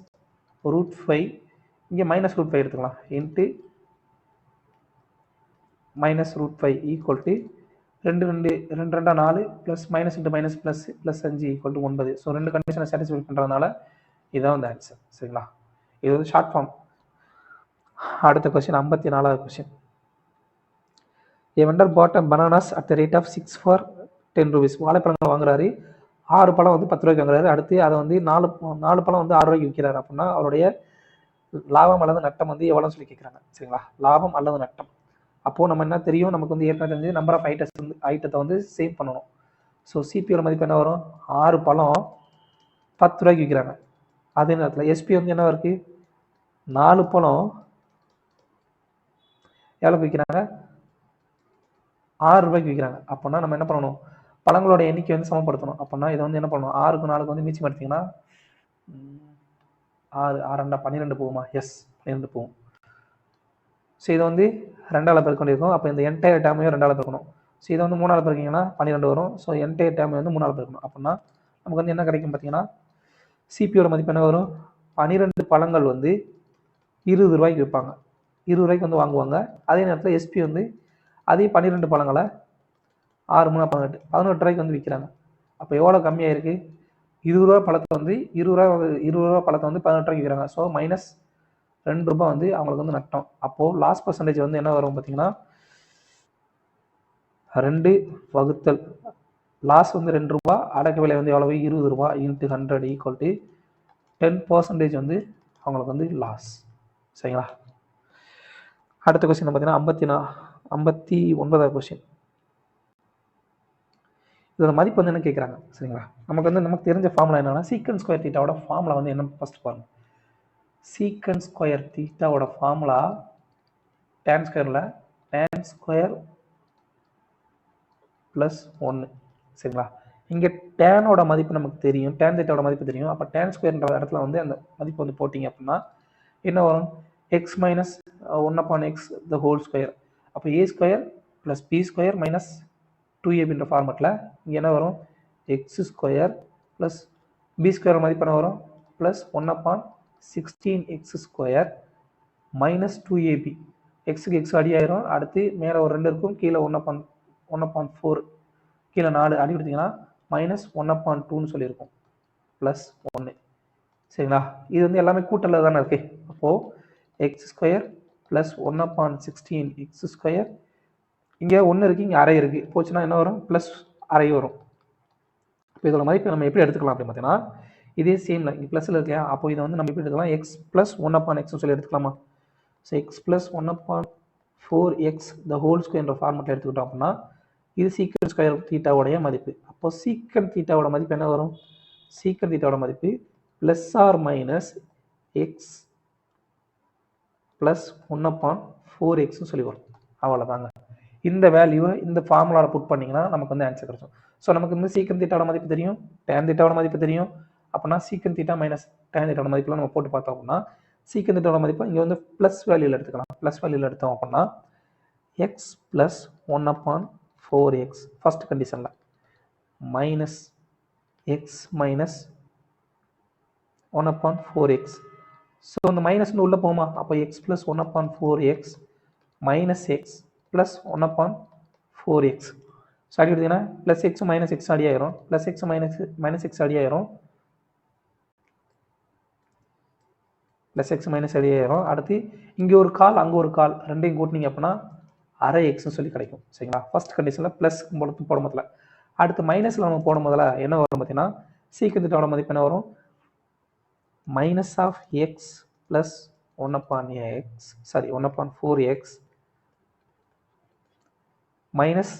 ரூட் 5, இங்கே மைனஸ் ரூட் 5 எடுத்துக்கலாம், into minus root 5 equal to 2 2 4 plus minus into minus plus 5 equal to 9. So ரெண்டு கண்டிஷனை சாட்டிஸ்ஃபை பண்ணுறதுனால இதான் வந்து ஆன்சர். சரிங்களா? இது வந்து ஷார்ட் ஃபார்ம். அடுத்த கொஸ்டின் 54வது question. A vendor bought a bananas at the rate of 6 for 10 rupees. வாழைப்பழங்கள் வாங்குறாரு, 6 பழம் வந்து 10 ரூபாய்க்கு வாங்குறாரு. அடுத்து அதை வந்து 4 பழம் வந்து 6 ரூபாய்க்கு விற்கிறாரு அப்படின்னா அவருடைய லாபம் அல்லது நட்டம் வந்து எவ்வளோன்னு சொல்லி கேட்குறாங்க. சரிங்களா? லாபம் அல்லது நட்டம். அப்போது நம்ம என்ன தெரியும், நமக்கு வந்து ஏற்கனவே தெரிஞ்சு நம்பர் ஆஃப் ஐட்டத்தை வந்து சேவ் பண்ணணும். ஸோ சிபியோட மதிப்பு என்ன வரும்? 6 பழம் 10 ரூபாய்க்கு விற்கிறாங்க. அதே நேரத்தில் எஸ்பி வந்து என்ன இருக்குது? 4 பழம் எவ்வளோக்கு விற்கிறாங்க? 6 ரூபாய்க்கு விற்கிறாங்க. அப்படின்னா நம்ம என்ன பண்ணணும்? பழங்களோட எண்ணிக்கை வந்து சமப்படுத்தணும். அப்படின்னா இதை வந்து என்ன பண்ணணும்? 6க்கு 4க்கு வந்து மிச்சம் எடுத்திங்கன்னா 6 6 12 போகுமா? எஸ், 12 போகும். ஸோ இதை வந்து 2ஆல் பெருக்க வேண்டியிருக்கும். அப்போ இந்த என்டையர் டேமையும் 2ஆல் பெருக்கணும். ஸோ இதை வந்து 3ஆல் பெருக்கிங்கன்னா 12 வரும். ஸோ என்டையர் டேமை வந்து 3ஆல் பெருக்கணும். அப்படின்னா நமக்கு வந்து என்ன கிடைக்கும் பார்த்தீங்கன்னா சிபியோட மதிப்பு என்ன வரும்? 12 பழங்கள் வந்து 20 ரூபாய்க்கு விற்பாங்க, 20 ரூபாய்க்கு வந்து வாங்குவாங்க. அதே நேரத்தில் எஸ்பி வந்து அதே 12 பழங்களை 6 3 18 ரூபாய்க்கு வந்து விற்கிறாங்க. அப்போ எவ்வளோ கம்மியாக இருக்குது? 20 ரூபா பழத்தை வந்து 20 ரூபா பழத்தை வந்து 18 ரூபாய்க்கு விற்கிறாங்க. ஸோ மைனஸ் 2 ரூபாய் வந்து அவங்களுக்கு வந்து நட்டம். அப்போது லாஸ் பர்சன்டேஜ் வந்து என்ன வரும் பார்த்தீங்கன்னா 2 வகுத்தல் லாஸ் வந்து 2 ரூபா, அடக்க விலை வந்து எவ்வளவு? 20 ரூபா இன்ட்டு 100 ஈக்குவல் டு 10% வந்து அவங்களுக்கு வந்து லாஸ். சரிங்களா? அடுத்த கொஸ்டின் பார்த்தீங்கன்னா 59வது கொஸ்டின். இதோட மதிப்பு வந்து என்ன கேட்குறாங்க? சரிங்களா? நமக்கு தெரிஞ்ச ஃபார்முலா என்னன்னா சீக்கன் ஸ்கொயர் தீட்டாவோட ஃபார்முலா வந்து என்ன ஃபர்ஸ்ட் பாருங்க. சீக்கன் ஸ்கொயர் தீட்டாவோட ஃபார்முலா tan ஸ்கொயர் ப்ளஸ் 1. சரிங்களா? இங்கே டேனோட மதிப்பு நமக்கு தெரியும், tan தீட்டாவோட மதிப்பு தெரியும். அப்போ tan ஸ்கொயர்ன்ற இடத்துல வந்து அந்த மதிப்பு வந்து போட்டிங்க அப்படின்னா என்ன வரும்? x minus 1/x the whole square. அப்போ a square plus b square minus 2ab ஃபார்மெட்டில் இங்கே என்ன வரும்? X square plus B square மதிப்பு என்ன வரும்? Plus 1/16x square minus 2ab. எக்ஸுக்கு எக்ஸ் அடி ஆயிரும். அடுத்து மேலே ஒரு 2 இருக்கும், கீழே 1/4, கீழே 4 அடி கொடுத்தீங்கன்னா மைனஸ் 1/2ன்னு சொல்லியிருக்கும், ப்ளஸ் 1. சரிங்களா? இது வந்து எல்லாமே கூட்டலில் தானே இருக்கு. அப்போது X square plus 1/16x square, இங்கே 1 இருக்குது, இங்கே அரை இருக்குது, போச்சுன்னா என்ன வரும்? ப்ளஸ் அரை வரும். இப்போ இதோட மதிப்பு நம்ம எப்படி எடுத்துக்கலாம் அப்படின்னு பார்த்தீங்கன்னா இதே சேமில் இங்கே ப்ளஸில் இருக்கையா, அப்போ இதை வந்து நம்ம எப்படி எடுத்துக்கலாம்? எக்ஸ் ப்ளஸ் 1/x சொல்லி எடுத்துக்கலாமா? So x plus 1/4x the whole ஸ்கொயர்ன்ற ஃபார்மெட்டில் எடுத்துக்கிட்டோம் அப்படின்னா இது சீக்கன் ஸ்கொயர் தீட்டாவுடைய மதிப்பு. அப்போ சீக்கன் தீட்டாவோட மதிப்பு என்ன வரும்? சீக்கன் தீட்டாவோட மதிப்பு plus or minus x plus 1/4xன்னு சொல்லி வரும். அவ்வளோதாங்க. இந்த வேல்யூவை இந்த ஃபார்முலாவில் புட் பண்ணிங்கன்னா நமக்கு வந்து ஆன்சர் கிடைக்கும். ஸோ நமக்கு வந்து சீக்கன் தீட்டாவோட மதிப்பு தெரியும், tan தீட்டாவோட மதிப்பு தெரியும். அப்படின்னா சீக்கன் தீட்டா மைனஸ் tan தீட்டாவோட மதிப்புலாம் நம்ம போட்டு பார்த்தோம் அப்படின்னா சீக்கன் தீட்டாவோட மதிப்பு இங்கே வந்து ப்ளஸ் வேல்யூவில் எடுத்துக்கலாம். ப்ளஸ் வேல்யூவில் எடுத்தோம் அப்படின்னா எக்ஸ் ப்ளஸ் 1/4x ஃபர்ஸ்ட் கண்டிஷனில் minus X minus 1/4x. So இந்த மைனஸ்னு உள்ளே போமா? அப்போ X plus 1/4x minus x plus 1/4x. So அடி எடுத்தீங்கன்னா ப்ளஸ் எக்ஸ் மைனஸ் எக்ஸ் அடி ஆயிரும், ப்ளஸ் எக்ஸ் மைனஸ் எக்ஸ் அடி ஆயிரும், ப்ளஸ் எக்ஸ் மைனஸ் அடியாயிரும். அடுத்து இங்கே ஒரு கால் அங்கே ஒரு கால் ரெண்டையும் கூட்டினீங்க அப்படின்னா அரை எக்ஸ்னு சொல்லி கிடைக்கும். சரிங்களா? ஃபர்ஸ்ட் கண்டிஷனில் ப்ளஸ் போடும் போதில். அடுத்து மைனஸில் நம்ம போடும் போதில் என்ன வரும் பார்த்தீங்கன்னா சீக்கிரம் திட்டோட மதிப்பு என்ன வரும்? Minus of X plus 1/4x minus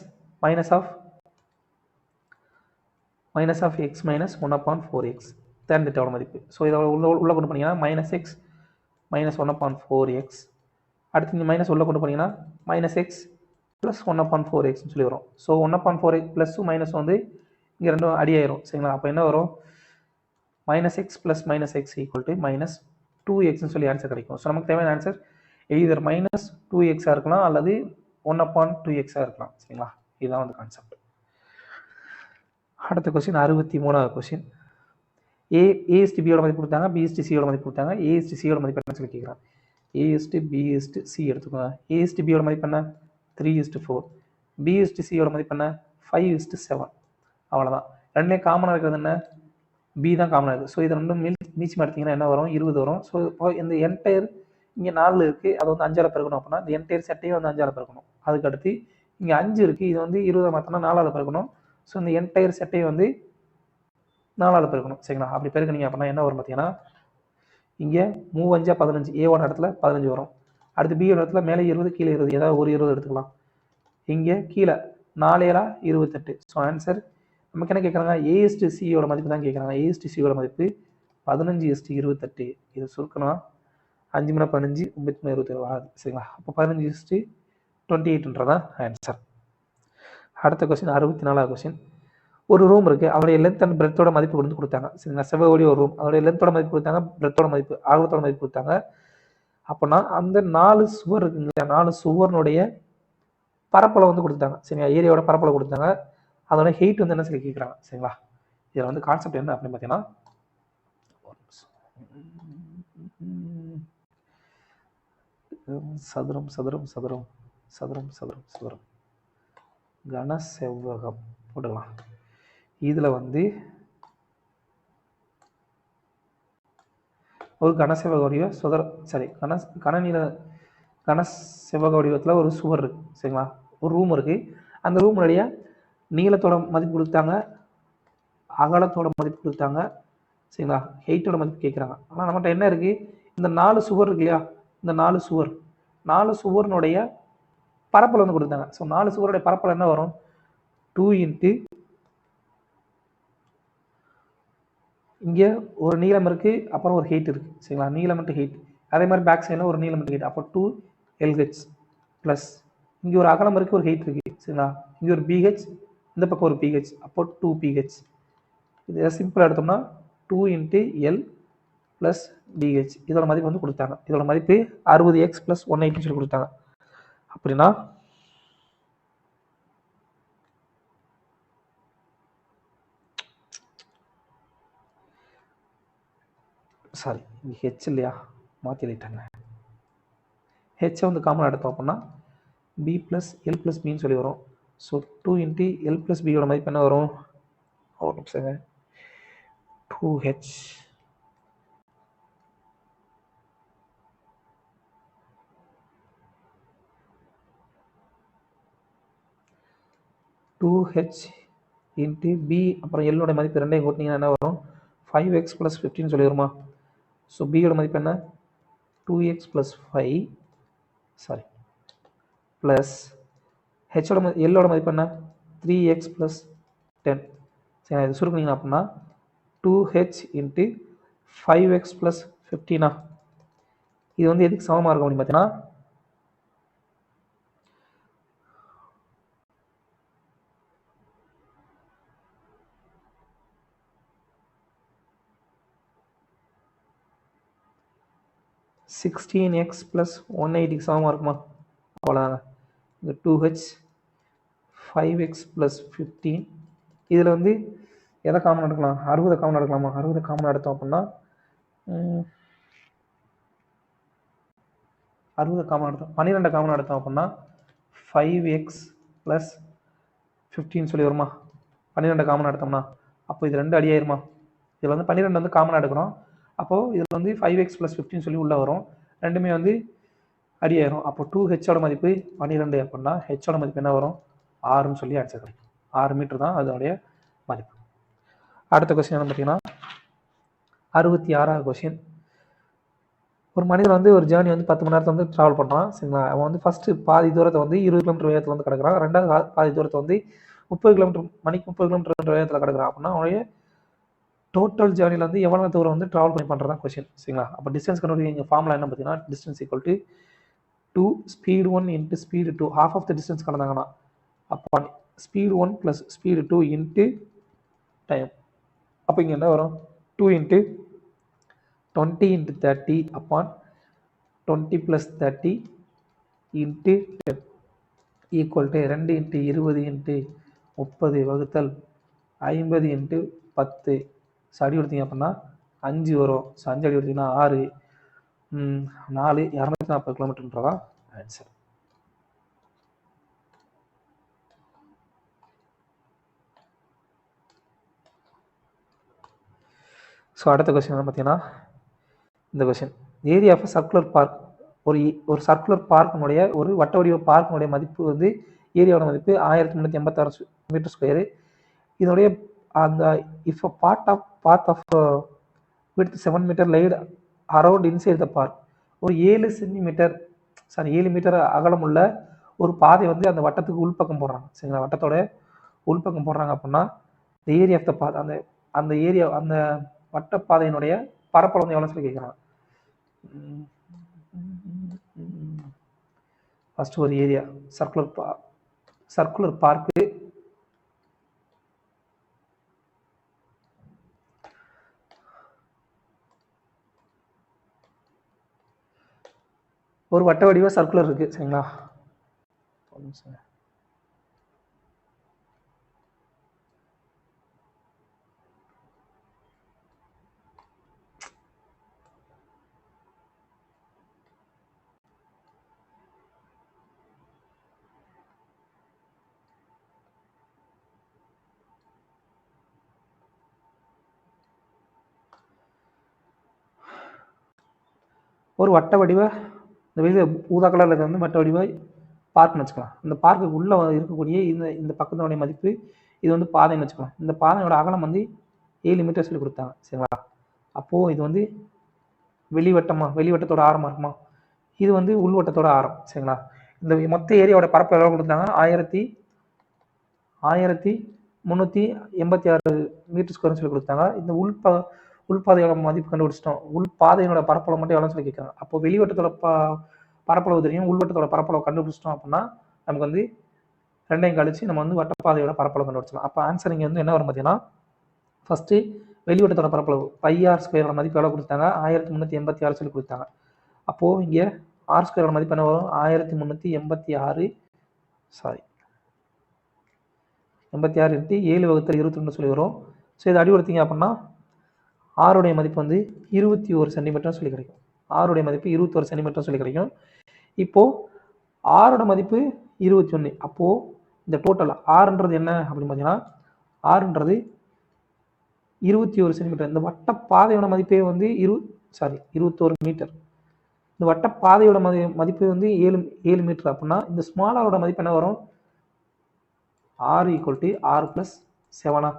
of X minus 1/4x tan திட்டாவோட மதிப்பு. ஸோ இதை உள்ள கொண்டு போனீங்கன்னா மைனஸ் எக்ஸ் மைனஸ் 1/4x. அடுத்து இந்த மைனஸ் உள்ள கொண்டு போனீங்கன்னா மைனஸ் எக்ஸ் ப்ளஸ் 1/4xன்னு சொல்லி வரும். ஸோ 1/4x ப்ளஸ்ஸும் மைனஸ் வந்து இங்கே ரெண்டும் அடியாயிரும். சரிங்களா? அப்போ என்ன வரும்? Minus x plus minus x equal to minus 2xன்னு சொல்லி ஆன்சர் கிடைக்கும். ஸோ நமக்கு தேவையான ஆன்சர் எய்தர் மைனஸ் 2xஆக இருக்கலாம் அல்லது 1/2xஆக இருக்கலாம். சரிங்களா? இதுதான் வந்து கான்செப்ட். அடுத்த கொஸ்டின் 63வது கொஸ்டின். ஏஎஸ்டிபியோட மதிப்பு கொடுத்தாங்க, பிஎஸ்டிசியோட மதிப்பு கொடுத்தாங்க. ஏஎஸ்டிசியோட மதிப்பு என்ன சொல்லி கேட்குறாங்க? ஏஎஸ்டி பிஎஸ்டி எடுத்துக்கோங்க. ஏஎஸ்டிபியோட மதிப்பு என்ன? 3:4. பிஎஸ்டிசியோட மதிப்பு என்ன? 5:7. அவ்வளோதான். ரெண்டுலேயும் காமனாக இருக்கிறது என்ன? பி தான் காமனாக இருக்குது. ஸோ இது ரெண்டும் மீச்சம் எடுத்திங்கன்னா என்ன வரும்? 20 வரும். ஸோ இப்போ இந்த என்டையர் இங்கே 4 இருக்குது, அதை வந்து 5ஆல் பெருக்கணும். அப்படின்னா இந்த என்டையர் செட்டையும் வந்து 5ஆல் பெருக்கணும். அதுக்கடுத்து இங்கே 5 இருக்குது, இது வந்து 20 மாற்றினா 4ஆல் பெருக்கணும். ஸோ இந்த என்டையர் செட்டையும் வந்து 4ஆல் பெருக்கணும். சரிங்களா? அப்படி பெருக்கினீங்க அப்படின்னா என்ன வரும் பார்த்தீங்கன்னா இங்கே 3×5 15. ஏவோட இடத்துல 15 வரும். அடுத்து பியோட இடத்துல மேலே 20 கீழே 20, ஏதாவது ஒரு 20 எடுத்துக்கலாம். இங்கே கீழே 4×7 28. ஸோ ஆன்சர் நமக்கு என்ன கேட்குறாங்க? ஏஎஸ்டிசியோட மதிப்பு தான் கேட்குறாங்க. ஏஎஸ்டிசியோட மதிப்பு 15:28. இது சுருக்கணும் 5 மணி 15 9 27 ஆகுது. சரிங்களா? அப்போ 15:28ன்றதான் ஆன்சர். அடுத்த கொஸ்டின் 64வது கொஸ்டின். ஒரு ரூம் இருக்குது, அவருடைய லென்த் அண்ட் பிரெத்தோட மதிப்பு வந்து கொடுத்தாங்க. சரிங்களா? செவ்வகோடி ஒரு ரூம், அவருடைய லென்த்தோட மதிப்பு கொடுத்தாங்க, பிரெத்தோட மதிப்பு அகலத்தோட மதிப்பு கொடுத்தாங்க. அப்போனா அந்த 4 சுவர் இருக்குங்க, 4 சுவர்னுடைய பரப்பளவு வந்து கொடுத்தாங்க. சரிங்களா? ஏரியாவோட பரப்பளவு கொடுத்தாங்க. அதோட ஹெயிட் வந்து என்ன சொல்லி கேட்குறாங்க. சரிங்களா? இதில் வந்து கான்செப்ட் என்ன அப்படின்னு பார்த்தீங்கன்னா சதுரம் சதுரம் சதுரம் சதுரம் சதுரம் சதுரம் கன செவ்வகம் போடலாம். இதில் வந்து ஒரு கனசெவ்வக வடிவ கன செவ்வக வடிவத்தில் ஒரு சுவர் இருக்குது. சரிங்களா? ஒரு ரூம் இருக்குது. அந்த ரூமுடைய நீளத்தோட மதிப்பு கொடுத்தாங்க, அகலத்தோட மதிப்பு கொடுத்தாங்க. சரிங்களா? ஹெயிட்டோட மதிப்பு கேட்குறாங்க. ஆனால் நம்மகிட்ட என்ன இருக்குது? இந்த 4 சுவர் இருக்கு இல்லையா? இந்த 4 சுவர்னுடைய பரப்பளவு வந்து கொடுத்தாங்க. ஸோ 4 சுவருடைய பரப்பளவு என்ன வரும்? 2 இங்கே ஒரு நீளம் இருக்குது, அப்புறம் ஒரு ஹெயிட் இருக்குது. சரிங்களா? நீளம் மற்றும் ஹெயிட். அதே மாதிரி பேக் சைடில் ஒரு நீளம் மற்றும் ஹெயிட். அப்போ 2LH ப்ளஸ் இங்கே ஒரு அகலம் இருக்குது, ஒரு ஹெயிட் இருக்குது. சரிங்களா? இங்கே ஒரு BH, இந்த பக்கம் ஒரு PH. அப்போ 2PH. இதை சிம்பிளாக எடுத்தோம்னா 2 + L + DH. இதோட மதிப்பு வந்து கொடுத்தாங்க. இதோட மதிப்பு 60x + 180 சொல்லி கொடுத்தாங்க. அப்படின்னா சாரி ஹெச் இல்லையா, மாற்றி எழுதிட்டாங்க. ஹெச்சை வந்து காமனாக எடுத்தோம் அப்படின்னா B + L + Bன்னு சொல்லி வரும். ஸோ 2 L + Bயோட மதிப்பு என்ன வரும்? ஒரு நிமிஷங்க. 2H × B அப்புறம் Lோட மதிப்பு ரெண்டையும் கூட்டினீங்கன்னா என்ன வரும்? 5x + 15 சொல்லி வருமா? ஸோ பியோட மதிப்பு என்ன? 2x + 5 ப்ளஸ் எல்லோட மதிப்பு என்ன? 3x + 10. சரி, இது சுருக்குனீங்க அப்படின்னா 2h × 5x + 15. இது வந்து எதுக்கு சமமாக இருக்கும் அப்படின்னு பார்த்தீங்கன்னா 16x + 180 சமமாக இருக்குமா? அவ்வளோதாங்க. இந்த 2h 5x + 15. இதில் வந்து எதை காமன் எடுக்கலாம்? 60 காமன் எடுக்கலாமா? 60 காமன் எடுத்தோம் அப்படின்னா 60 காமன் எடுத்தோம், 12 காமன் எடுத்தோம் அப்படின்னா 5x + 15 சொல்லி வருமா? 12 காமன் எடுத்தோம்னா அப்போ இது 2 அடியாயிருமா? இதில் வந்து 12 வந்து காமனாக எடுக்கிறோம். அப்போது இதில் வந்து 5x + 15 சொல்லி உள்ளே வரும். ரெண்டுமே வந்து அடியாயிரும். அப்போ 2hோட மதிப்பு 12 அப்படின்னா ஹெச்சோட மதிப்பு என்ன வரும்? 6ன்னு சொல்லி ஆன்சர் கிடைக்கும். 6 மீட்டர் தான் அதோடைய மதிப்பு. அடுத்த கொஸ்டின் என்ன பார்த்தீங்கன்னா 66வது கொஸ்டின். ஒரு மனிதன் வந்து ஒரு ஜேர்னி வந்து 10 மணி நேரத்தை வந்து ட்ராவல் பண்ணுறான். சரிங்களா? அவன் வந்து ஃபஸ்ட்டு பாதி தூரத்தை வந்து 20 கிலோமீட்டர் வேகத்தில் வந்து கிடக்குறான். ரெண்டாவது பாதி தூரத்தை வந்து 30 கிலோமீட்டர் மணிக்கு 30 கிலோமீட்டர் வேகத்தில் கிடக்குறான். அப்படின்னா அவனுடைய டோட்டல் ஜேர்னியில் வந்து எவ்வளோ தூரம் வந்து ட்ராவல் பண்ணி பண்ணுறதான் கொஸ்டின். சரிங்களா? அப்போ டிஸ்டன்ஸ் கண்டுபிடிக்க இங்கே ஃபார்முலா என்ன பார்த்தீங்கன்னா distance equal to 2 speed 1 into speed 2 half of the distance கடந்தாங்கன்னா அப்போ speed 1 plus speed 2 into time. அப்போ இங்கே என்ன வரும்? 2 into 20 into 30 upon 20 + 30 into 10 equal to 2 into 20 into 30 வகுத்தல் 50 இன்ட்டு 10. ஸோ அடி கொடுத்தீங்க அப்படின்னா 5 வரும். ஸோ 5 அடி கொடுத்தீங்கன்னா 6 4 240 கிலோமீட்டர்ன்றதான் ஆன்சர். ஸோ அடுத்த கொஸ்டின் என்ன பார்த்தீங்கன்னா இந்த question area of circular park. ஒரு சர்க்குலர் பார்க்கினுடைய ஒரு வட்ட வடிவ பார்க்கினுடைய மதிப்பு வந்து ஏரியாவோட மதிப்பு 1386 மீட்டர் ஸ்கொயரு. இதனுடைய அந்த if path of with 7 metre wide around inside the park. ஒரு 7 மீட்டர் அகலம் உள்ள ஒரு பாதை வந்து அந்த வட்டத்துக்கு உள்பக்கம் போடுறாங்க. சரிங்களா? வட்டத்தோட உள்பக்கம் போடுறாங்க அப்படின்னா இந்த ஏரியா ஆஃப் த பாத் அந்த ஏரியா அந்த வட்ட பாதையினுடைய பரப்பளவு வந்து எவ்வளோ சொல்லி கேட்குறாங்க. ஃபர்ஸ்ட் ஒரு ஏரியா சர்க்குலர் பார்க்கு ஒரு வட்ட வடிவ சர்க்குலர் இருக்கு. சரிங்களா? ஒரு வட்ட வடிவ இந்த வெளியில் ஊதா கலரில் வந்து வட்ட வடிவ பார்க்னு வச்சுக்கலாம். இந்த பார்க்குக்கு உள்ளே இருக்கக்கூடிய இந்த பக்கத்தினுடைய மதிப்பு இது வந்து பாதைன்னு வச்சுக்கலாம். இந்த பாதையோட அகலம் வந்து 7 மீட்டர் சொல்லி கொடுத்தாங்க. சரிங்களா? அப்போது இது வந்து வெளிவட்டத்தோட ஆரமாக இருக்குமா? இது வந்து உள்வட்டத்தோட ஆரம். சரிங்களா? இந்த மொத்த ஏரியாவோட பரப்பு எவ்வளோ கொடுத்தாங்க? 1386 மீட்டர் ஸ்கொயர்னு சொல்லி கொடுத்தாங்க. இந்த உள்பாதையோட மதிப்பு கண்டுபிடிச்சிட்டோம். உள்பாதையோட பரப்பளவு மட்டும் எவ்வளோ சொல்லி கேட்குறாங்க. அப்போ வெளிவட்டத்தோட பரப்பளவு தெரியும், உள்வட்டத்தோட பரப்பளவு கண்டுபிடிச்சிட்டோம் அப்படின்னா நமக்கு வந்து ரெண்டையும் கழிச்சு நம்ம வந்து வட்டப்பாதையோட பரப்பளவு கண்டுபிடிச்சலாம். அப்போ ஆன்சர் இங்கே வந்து என்ன வரும் பார்த்தீங்கன்னா ஃபர்ஸ்ட்டு வெளிவட்டத்தோட பரப்பளவு πr² மதிப்பு எவ்வளோ கொடுத்தாங்க? 1386 சொல்லி கொடுத்தாங்க. அப்போது இங்கே r² மதிப்பு என்ன வரும்? 1386 இன்ட்டு 7/22 சொல்லி வரும். ஸோ இதை அடி கொடுத்தீங்க அப்படின்னா ஆருடைய மதிப்பு வந்து 21 சென்டிமீட்டர் சொல்லி கிடைக்கும். ஆருடைய மதிப்பு 21 சென்டிமீட்டர் சொல்லி கிடைக்கும். இப்போது ஆரோட மதிப்பு 21. அப்போது இந்த டோட்டல் ஆறுன்றது என்ன அப்படின்னு பார்த்தீங்கன்னா ஆறுன்றது 21 சென்டிமீட்டர். இந்த வட்ட பாதையோட மதிப்பே வந்து 21 மீட்டர். இந்த வட்ட பாதையோட மதிப்பு வந்து 7 மீட்டர். அப்படின்னா இந்த ஸ்மால் ஆரோட மதிப்பு என்ன வரும்? r = r + 7.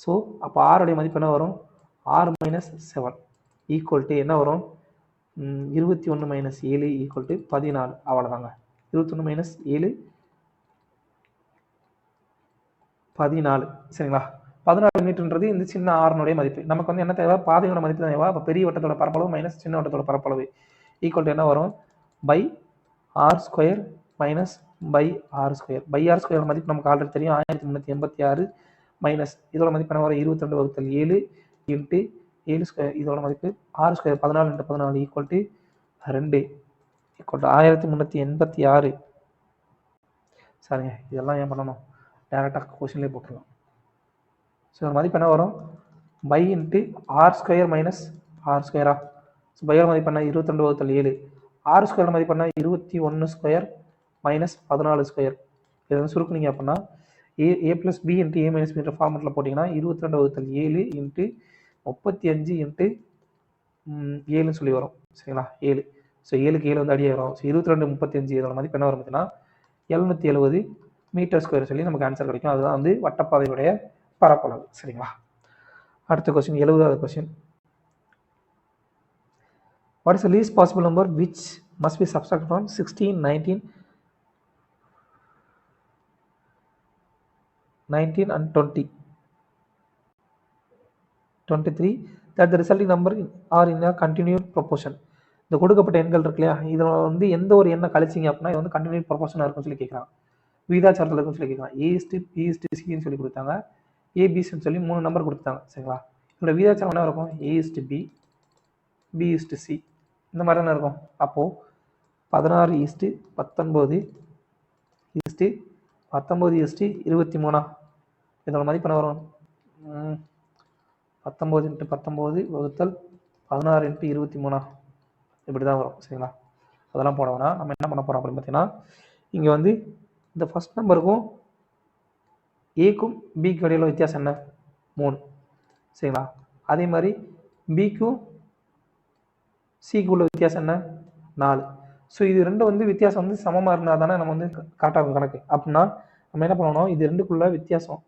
ஸோ அப்போ ஆருடைய மதிப்பு என்ன வரும்? r - 7 ஈக்குவல் என்ன வரும்? 21 - 7 = 14. அவ்வளோதாங்க. 21 - 7 14. சரிங்களா? 14 மீட்டர்ன்றது இந்த சின்ன ஆறுனுடைய மதிப்பு. நமக்கு வந்து என்ன தேவை? பாதையோட மதிப்பு தான் தேவை. அப்போ பெரிய வட்டத்தோட பரப்பளவு மைனஸ் சின்ன வட்டத்தோட பரப்பளவு ஈக்குவல் என்ன வரும்? r² - r² மதிப்பு நமக்கு ஆல்ரெடி தெரியும். 1386 மைனஸ் இதோட மதிப்பு என்ன வரும்? 22/7 இன்ட்டு 7² இதோட மதிப்பு r² 14 × 14 ஈக்குவல் 2 1386. சரிங்க, இதெல்லாம் ஏன் பண்ணணும்? டேரெக்டாக கொஸ்டின்லேயே போட்டுடலாம். ஸோ இதோட மதிப்பு என்ன வரும்? Pi into r² minus r². So பையோட மதிப்பு என்ன? 22/7. r² மதிப்பு என்ன? 21² மைனஸ் 14². இதை வந்து சுருக்குனீங்க அப்படின்னா a + b into a - b ஃபார்மெட்டில் போட்டிங்கன்னா 22/7 இன்ட்டு 35 இன்ட்டு 7ன்னு சொல்லி வரும். சரிங்களா? 7. ஸோ 7க்கு 7 வந்து அடியே வரும். ஸோ 22 35 இதோட மதிப்பு என்ன வரும் பார்த்தீங்கன்னா 770 மீட்டர் ஸ்கொயர் சொல்லி நமக்கு ஆன்சர் கிடைக்கும். அதுதான் வந்து வட்டப்பாதையுடைய பரப்பளவு. சரிங்களா? அடுத்த கொஸ்டின் 70வது question. What is the least possible number which must be subtracted from 16, 19 and 20? 23 that the resulting number are in a continued proportion. இந்த கொடுக்கப்பட்ட எண்கள் இருக்கு இல்லையா, இதில் வந்து எந்த ஒரு எண்ணை கழிச்சிங்க அப்படின்னா இது வந்து கண்டினியூட் ப்ரொபோர்ஷனாக இருக்குன்னு சொல்லி கேட்குறாங்க. விகிதாச்சாரத்தில் இருக்குன்னு சொல்லி கேட்குறாங்க. A/B/C சொல்லி கொடுத்தாங்க. ABCன்னு சொல்லி 3 நம்பர் கொடுத்தாங்க. சரிங்களா? இதோட விகிதாச்சாரம் என்ன இருக்கும்? A/B, B/C இந்த மாதிரி தானே இருக்கும். அப்போது 16:19:19:23 இதோட மதிப்பு என்ன வரும்? 19 × 19 / 16 × 23 இப்படி தான் வரும். சரிங்களா? அதெல்லாம் போட வேணாம். நம்ம என்ன பண்ண போகிறோம் அப்படின்னு பார்த்தீங்கன்னா இங்கே வந்து இந்த ஃபஸ்ட் நம்பருக்கும் ஏக்கும் பிக்கு இடையில வித்தியாசம் என்ன? 3. சரிங்களா? அதே மாதிரி பிக்கும் சிக்கு உள்ள வித்தியாசம் என்ன? 4. ஸோ இது ரெண்டும் வந்து வித்தியாசம் வந்து சமமாக இருந்தால் தானே நம்ம வந்து கரெக்டாக இருக்கும் கணக்கு. அப்படின்னா நம்ம என்ன பண்ணணும், இது ரெண்டுக்குள்ள வித்தியாசம்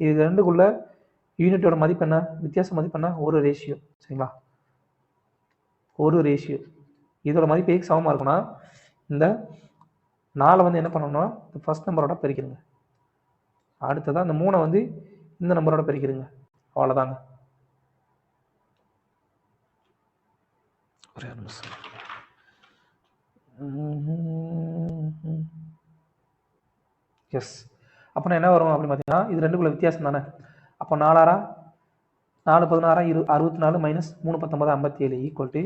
இது ரெண்டுக்குள்ள யூனிட்டோட மதிப்பு என்ன? வித்தியாச மதிப்பு என்ன? ஒரு ரேஷியோ. சரிங்களா? ஒரு ரேஷியோ. இதோட மதிப்பு எதுக்கு சமமாக இருக்குன்னா இந்த 4 வந்து என்ன பண்ணணும்னா இந்த ஃபர்ஸ்ட் நம்பரோட பெருக்கிடுங்க. அடுத்ததான் இந்த 3 வந்து இந்த நம்பரோட பெருக்கிடுங்க. அவ்வளோதாங்க. ஒரே நிமிஷம். எஸ். அப்போ என்ன வரும் அப்படின்னு பார்த்தீங்கன்னா இது ரெண்டுக்குள்ள வித்தியாசம் தானே. அப்போ 4 16 64 மைனஸ் 3 19 57 ஈக்குவல் டு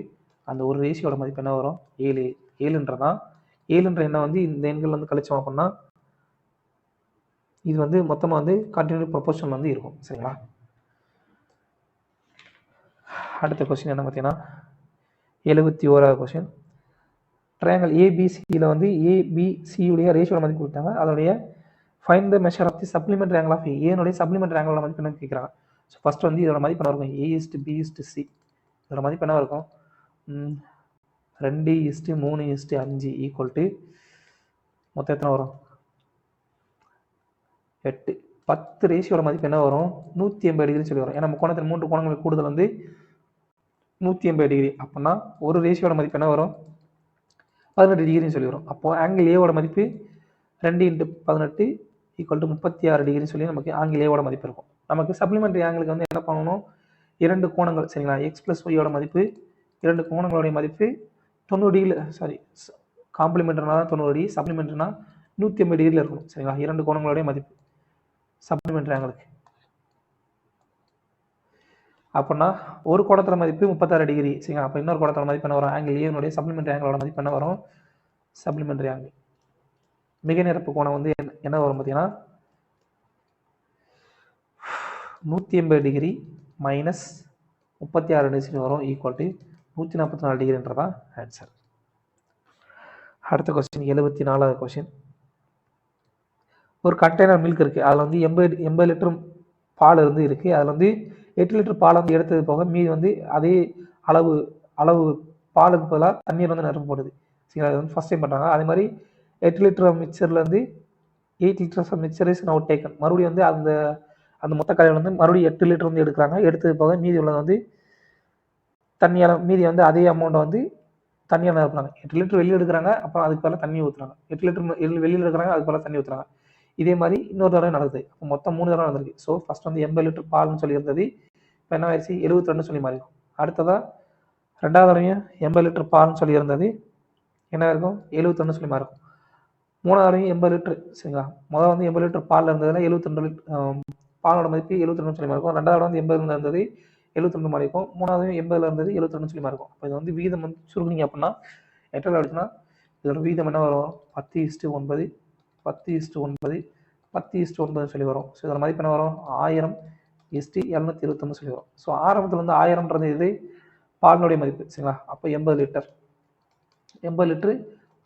அந்த ஒரு ரேஷியோட மதிப்பு என்ன வரும்? 7. 7ன்றதான் 7ன்ற எண்ணை வந்து இந்த எண்கள் வந்து கழிச்சோம் அப்படின்னா இது வந்து மொத்தமாக வந்து கண்டினியூ ப்ரொபோர்ஷன் வந்து இருக்கும். சரிங்களா? அடுத்த கொஸ்டின் என்ன பார்த்தீங்கன்னா 71வது கொஸ்டின். ட்ரையாங்கல் ஏபிசியில் வந்து ஏபிசியுடைய ரேஷியோட மதிப்பு கொடுத்தாங்க. அதோடைய find the measure of the supplement angle of ஏனுடைய சப்ளிமெண்ட் ஆங்கிளோட மதிப்பு என்ன கேட்குறாங்க. ஸோ ஃபஸ்ட் வந்து இதோட மதிப்பு என்ன இருக்கும்? A/B/C இதோட மதிப்பு என்ன இருக்கும்? 2:3:5 ஈக்குவல் டு மொத்தம் எத்தனை வரும்? 8. 10 ரேஷியோட மதிப்பு என்ன வரும்? 180 டிகிரி சொல்லி வரும். ஏன்னா முக்கோணத்தில் 3 கோணங்களுக்கு கூடுதல் வந்து 180 டிகிரி. அப்படின்னா ஒரு ரேஷியோட மதிப்பு என்ன வரும்? 18 டிகிரின்னு சொல்லி வரும். அப்போது ஆங்கிள் ஏவோட மதிப்பு 2 × 18 ஈக்குவல் டு 36 டிகிரின்னு சொல்லி நமக்கு ஆங்கிள் ஏவோட மதிப்பு இருக்கும். நமக்கு சப்ளிமெண்ட்ரி ஆங்கிளுக்கு வந்து என்ன பண்ணணும்? 2 கோணங்கள். சரிங்களா? X+Yயோட மதிப்பு 2 கோணங்களுடைய மதிப்பு 90 டிகிரி. காம்ப்ளிமெண்ட்னா 90 டிகிரி, சப்ளிமெண்ட்ரினா 180 டிகிரியில் இருக்கணும். சரிங்களா? 2 கோணங்களுடைய மதிப்பு சப்ளிமெண்ட்ரி ஆங்கிளுக்கு. அப்படின்னா ஒரு கோணத்தோட மதிப்பு 36 டிகிரி. சரிங்களா? அப்போ இன்னொரு கோணத்தோட மதிப்பு என்ன வரும்? ஆங்கிள் ஏனுடைய சப்ளிமெண்ட்ரி ஆங்கிளோட மதிப்பு என்ன வரும்? சப்ளிமெண்ட்ரி ஆங்கிள் மிக நிரப்பு கோணம் வந்து என்ன வரும் பார்த்தீங்கன்னா 180 டிகிரி மைனஸ் 36 டிகிரி வரும் ஈக்குவல் டு 144 டிகிரின்றதான் ஆன்சர். அடுத்த கொஸ்டின் 74வது கொஸ்டின். ஒரு கண்டெய்னர் மில்க் இருக்குது. அதில் வந்து 80 லிட்டர் பால் இருந்து இருக்குது. அதில் வந்து 8 லிட்டர் பால் வந்து எடுத்தது போக மீதி வந்து அதே அளவு பாலுக்கு பதிலாக தண்ணீர் வந்து நிரப்பப்படுது. சரிங்களா? அது வந்து ஃபஸ்ட் டைம் பண்ணுறாங்க. அதே மாதிரி 8 லிட்டர் மிக்சர்லேருந்து 8 litres of mixture is now taken. மறுபடியும் வந்து அந்த மொத்த கடையில் வந்து மறுபடியும் 8 லிட்டர் வந்து எடுக்கிறாங்க. எடுத்தது போக மீதி உள்ளது வந்து தண்ணியால் மீதி வந்து அதே அமௌண்ட்டை வந்து தண்ணியாக நிரப்புறாங்க. 8 லிட்டர் வெளியே எடுக்கிறாங்க, அப்புறம் அதுக்கு பதிலாக தண்ணி ஊற்றுறாங்க. 8 லிட்டர் வெளியில் எடுக்கிறாங்க, அதுக்கு பதிலாக தண்ணி ஊற்றுறாங்க. இதே மாதிரி இன்னொரு தடவை நடக்குது. அப்போ மொத்தம் 3 தடவை நடந்திருக்கு. ஸோ ஃபஸ்ட் வந்து 80 லிட்டர் பால்னு சொல்லி இருந்தது, இப்போ என்ன ஆயிடுச்சு? 72 சொல்லி மாறிடும். அடுத்ததாக ரெண்டாவது தடவையும் 80 லிட்டர் பால்னு சொல்லி இருந்தது, என்ன இருக்கும்? 71 சொல்லி மாறிடும். மூணாவது தடவையும் 80 லிட்டர். சரிங்களா? முதல் வந்து 80 லிட்டர் பால் இருந்ததுன்னா 72 லிட்டர் பாலோட மதிப்பு 72 சொல்லி மாறிக்கும். ரெண்டாவது வந்து 80 இருந்தது 72 மாறி இருக்கும். மூணாவது 80 இருந்தது 72 சொல்லி மாறிக்கும். இப்போ இது வந்து வீதம் வந்து சுருக்குனீங்க அப்படின்னா எட்டல் ஆயிடுச்சுன்னா இதோட வீதம் என்ன வரும்? 10:9 10:9 10:9 சொல்லி வரும். ஸோ இதோட மதிப்பு என்ன வரும்? 1000:721 சொல்லி வரும். ஸோ ஆரம்பத்தில் வந்து 1000ன்றது இது பாலினுடைய மதிப்பு. சரிங்களா? அப்போ 80 லிட்டரு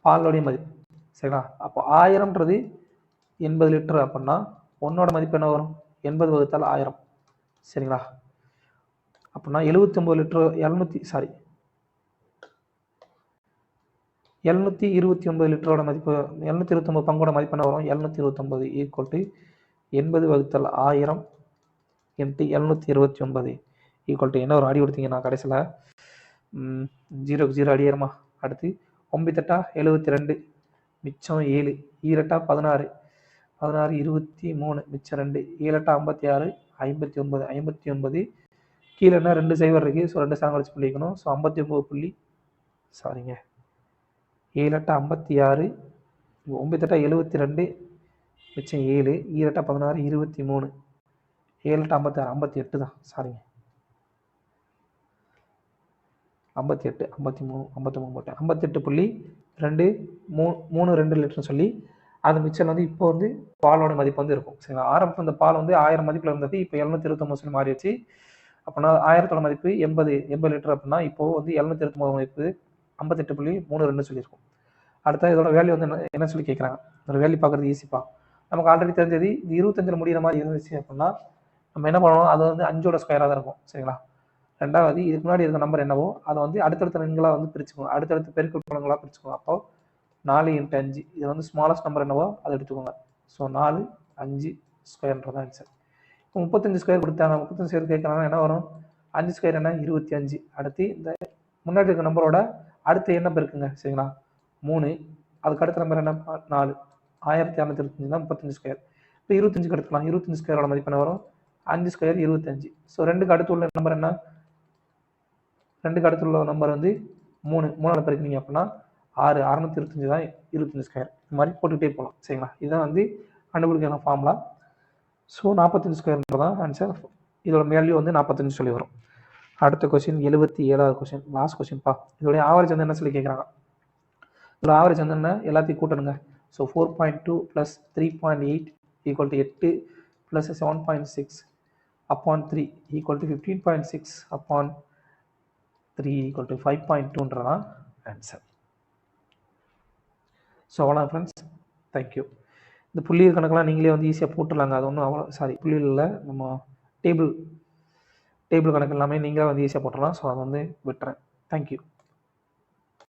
பாலினுடைய மதிப்பு. சரிங்களா? அப்போ 1000ன்றது 80 லிட்டர் அப்படின்னா 1ஓட மதிப்பு என்ன வரும்? 80 ÷ 1000. சரிங்களா? அப்படின்னா 79 லிட்டர் 729 லிட்டரோட மதிப்பு 729 பங்கோட மதிப்பு என்ன வரும்? 729 equal to 80/1000 into 729 equal to என்ன ஒரு அடி கொடுத்தீங்கன்னா கடைசியில் 0க்கு 0 அடியேறுமா? அடுத்து 9 72 மிச்சம் 7 ஈரட்டா 16 23 மிச்சம் 2 7 56 59 கீழே என்ன 2 சைவர் இருக்குது. ஸோ 2 சாங்க வச்சு பண்ணிக்கணும். ஸோ 59 புள்ளி 7 56 9 72 மிச்சம் 7 ஈரட்டா 16 23 7 56 58 தான். 58 53 போட்டேன். 58.2 லிட்டர்னு சொல்லி அது மிச்சம் வந்து இப்போ வந்து பாலோட மதிப்பு வந்து இருக்கும். சரிங்களா? ஆரம்பத்தில் இந்த பால் வந்து 1000 மதிப்பில் இருந்தது. இப்போ 729 மாறிடுச்சு. அப்படின்னா 1000 மதிப்பு 80 லிட்டர். அப்படின்னா இப்போ வந்து 729 மதிப்பு 58.32 சொல்லியிருக்கும். அடுத்த இதோட வேல்யூ வந்து என்ன சொல்லி கேட்குறாங்க? இதோட வேல்யூ பார்க்குறது ஈஸிப்பா. நமக்கு ஆல்ரெடி தெரிஞ்சது இது 25 முடிகிற மாதிரி இருந்துச்சு அப்படின்னா நம்ம என்ன பண்ணணும்? அது வந்து 5ஓட ஸ்கொயராக தான் இருக்கும். சரிங்களா? ரெண்டாவது இதுக்கு முன்னாடி இருக்க நம்பர் என்னவோ அதை வந்து அடுத்தடுத்த எண்களாக வந்து பிரிச்சுக்கோங்க. அடுத்தடுத்த பெருக்கல் பலங்களாக பிரிச்சுக்கோங்க. அப்போ 4 × 5 இது வந்து ஸ்மாலஸ்ட் நம்பர் என்னவோ அதை எடுத்துக்கோங்க. ஸோ 4 5 ஸ்கொயர்ன்றதான் ஆன்சர். இப்போ 35 ஸ்கொயர் கொடுத்தாங்க. 35 ஸ்கொயர் கேட்குறாங்கன்னா என்ன வரும்? 5 ஸ்கொயர் என்ன? 25. அடுத்து இந்த முன்னாடி இருக்க நம்பரோட அடுத்த என்ன பெருக்குங்க? சரிங்களா? 3. அதுக்கு அடுத்த நம்பர் என்ன? 4. 1225 தான் 35 ஸ்கொயர். இப்போ 25 எடுத்துக்கலாம். 25 ஸ்கொயரோட மதிப்பு என்ன வரும்? 5 ஸ்கொயர் 25. ஸோ 2க்கு அடுத்து உள்ள நம்பர் என்ன? 2க்கு அடுத்து உள்ள நம்பர் வந்து 3. 3ஆல் பெருக்கினீங்க அப்படின்னா 6 625 தான் 25 ஸ்கொயர். இது மாதிரி போட்டுக்கிட்டே போகலாம். சரிங்களா? இதுதான் வந்து கண்டுபிடிக்கிற ஃபார்முலா. ஸோ 45 ஸ்கொயர்ன்றதான் ஆன்சர். இதோட வேல்யூ வந்து 45 சொல்லி வரும். அடுத்த கொஸ்டின் 77வது கொஸ்டின், லாஸ்ட் கொஸ்டின்ப்பா. இதோடைய ஆவரேஜ் வந்து என்ன சொல்லி கேட்குறாங்க? இதோட ஆவரேஜ் வந்து என்ன? எல்லாத்தையும் கூட்டணுங்க. So 4.2 + 3.8 = 8 + 7.6 upon 3 = 15.6 upon 3 = 5.2ன்றதான் answer. So அவ்வளோ ஃப்ரெண்ட்ஸ், தேங்க்யூ. இந்த புள்ளியல் கணக்கெல்லாம் நீங்களே வந்து ஈஸியாக போட்டுடலாங்க. அது ஒன்றும் அவ்வளோ புள்ளியல் இல்லை, நம்ம டேபிள் கணக்கு எல்லாமே நீங்களே வந்து ஈஸியாக போட்டுடலாம். ஸோ அதை வந்து விட்டுறேன். தேங்க்யூ.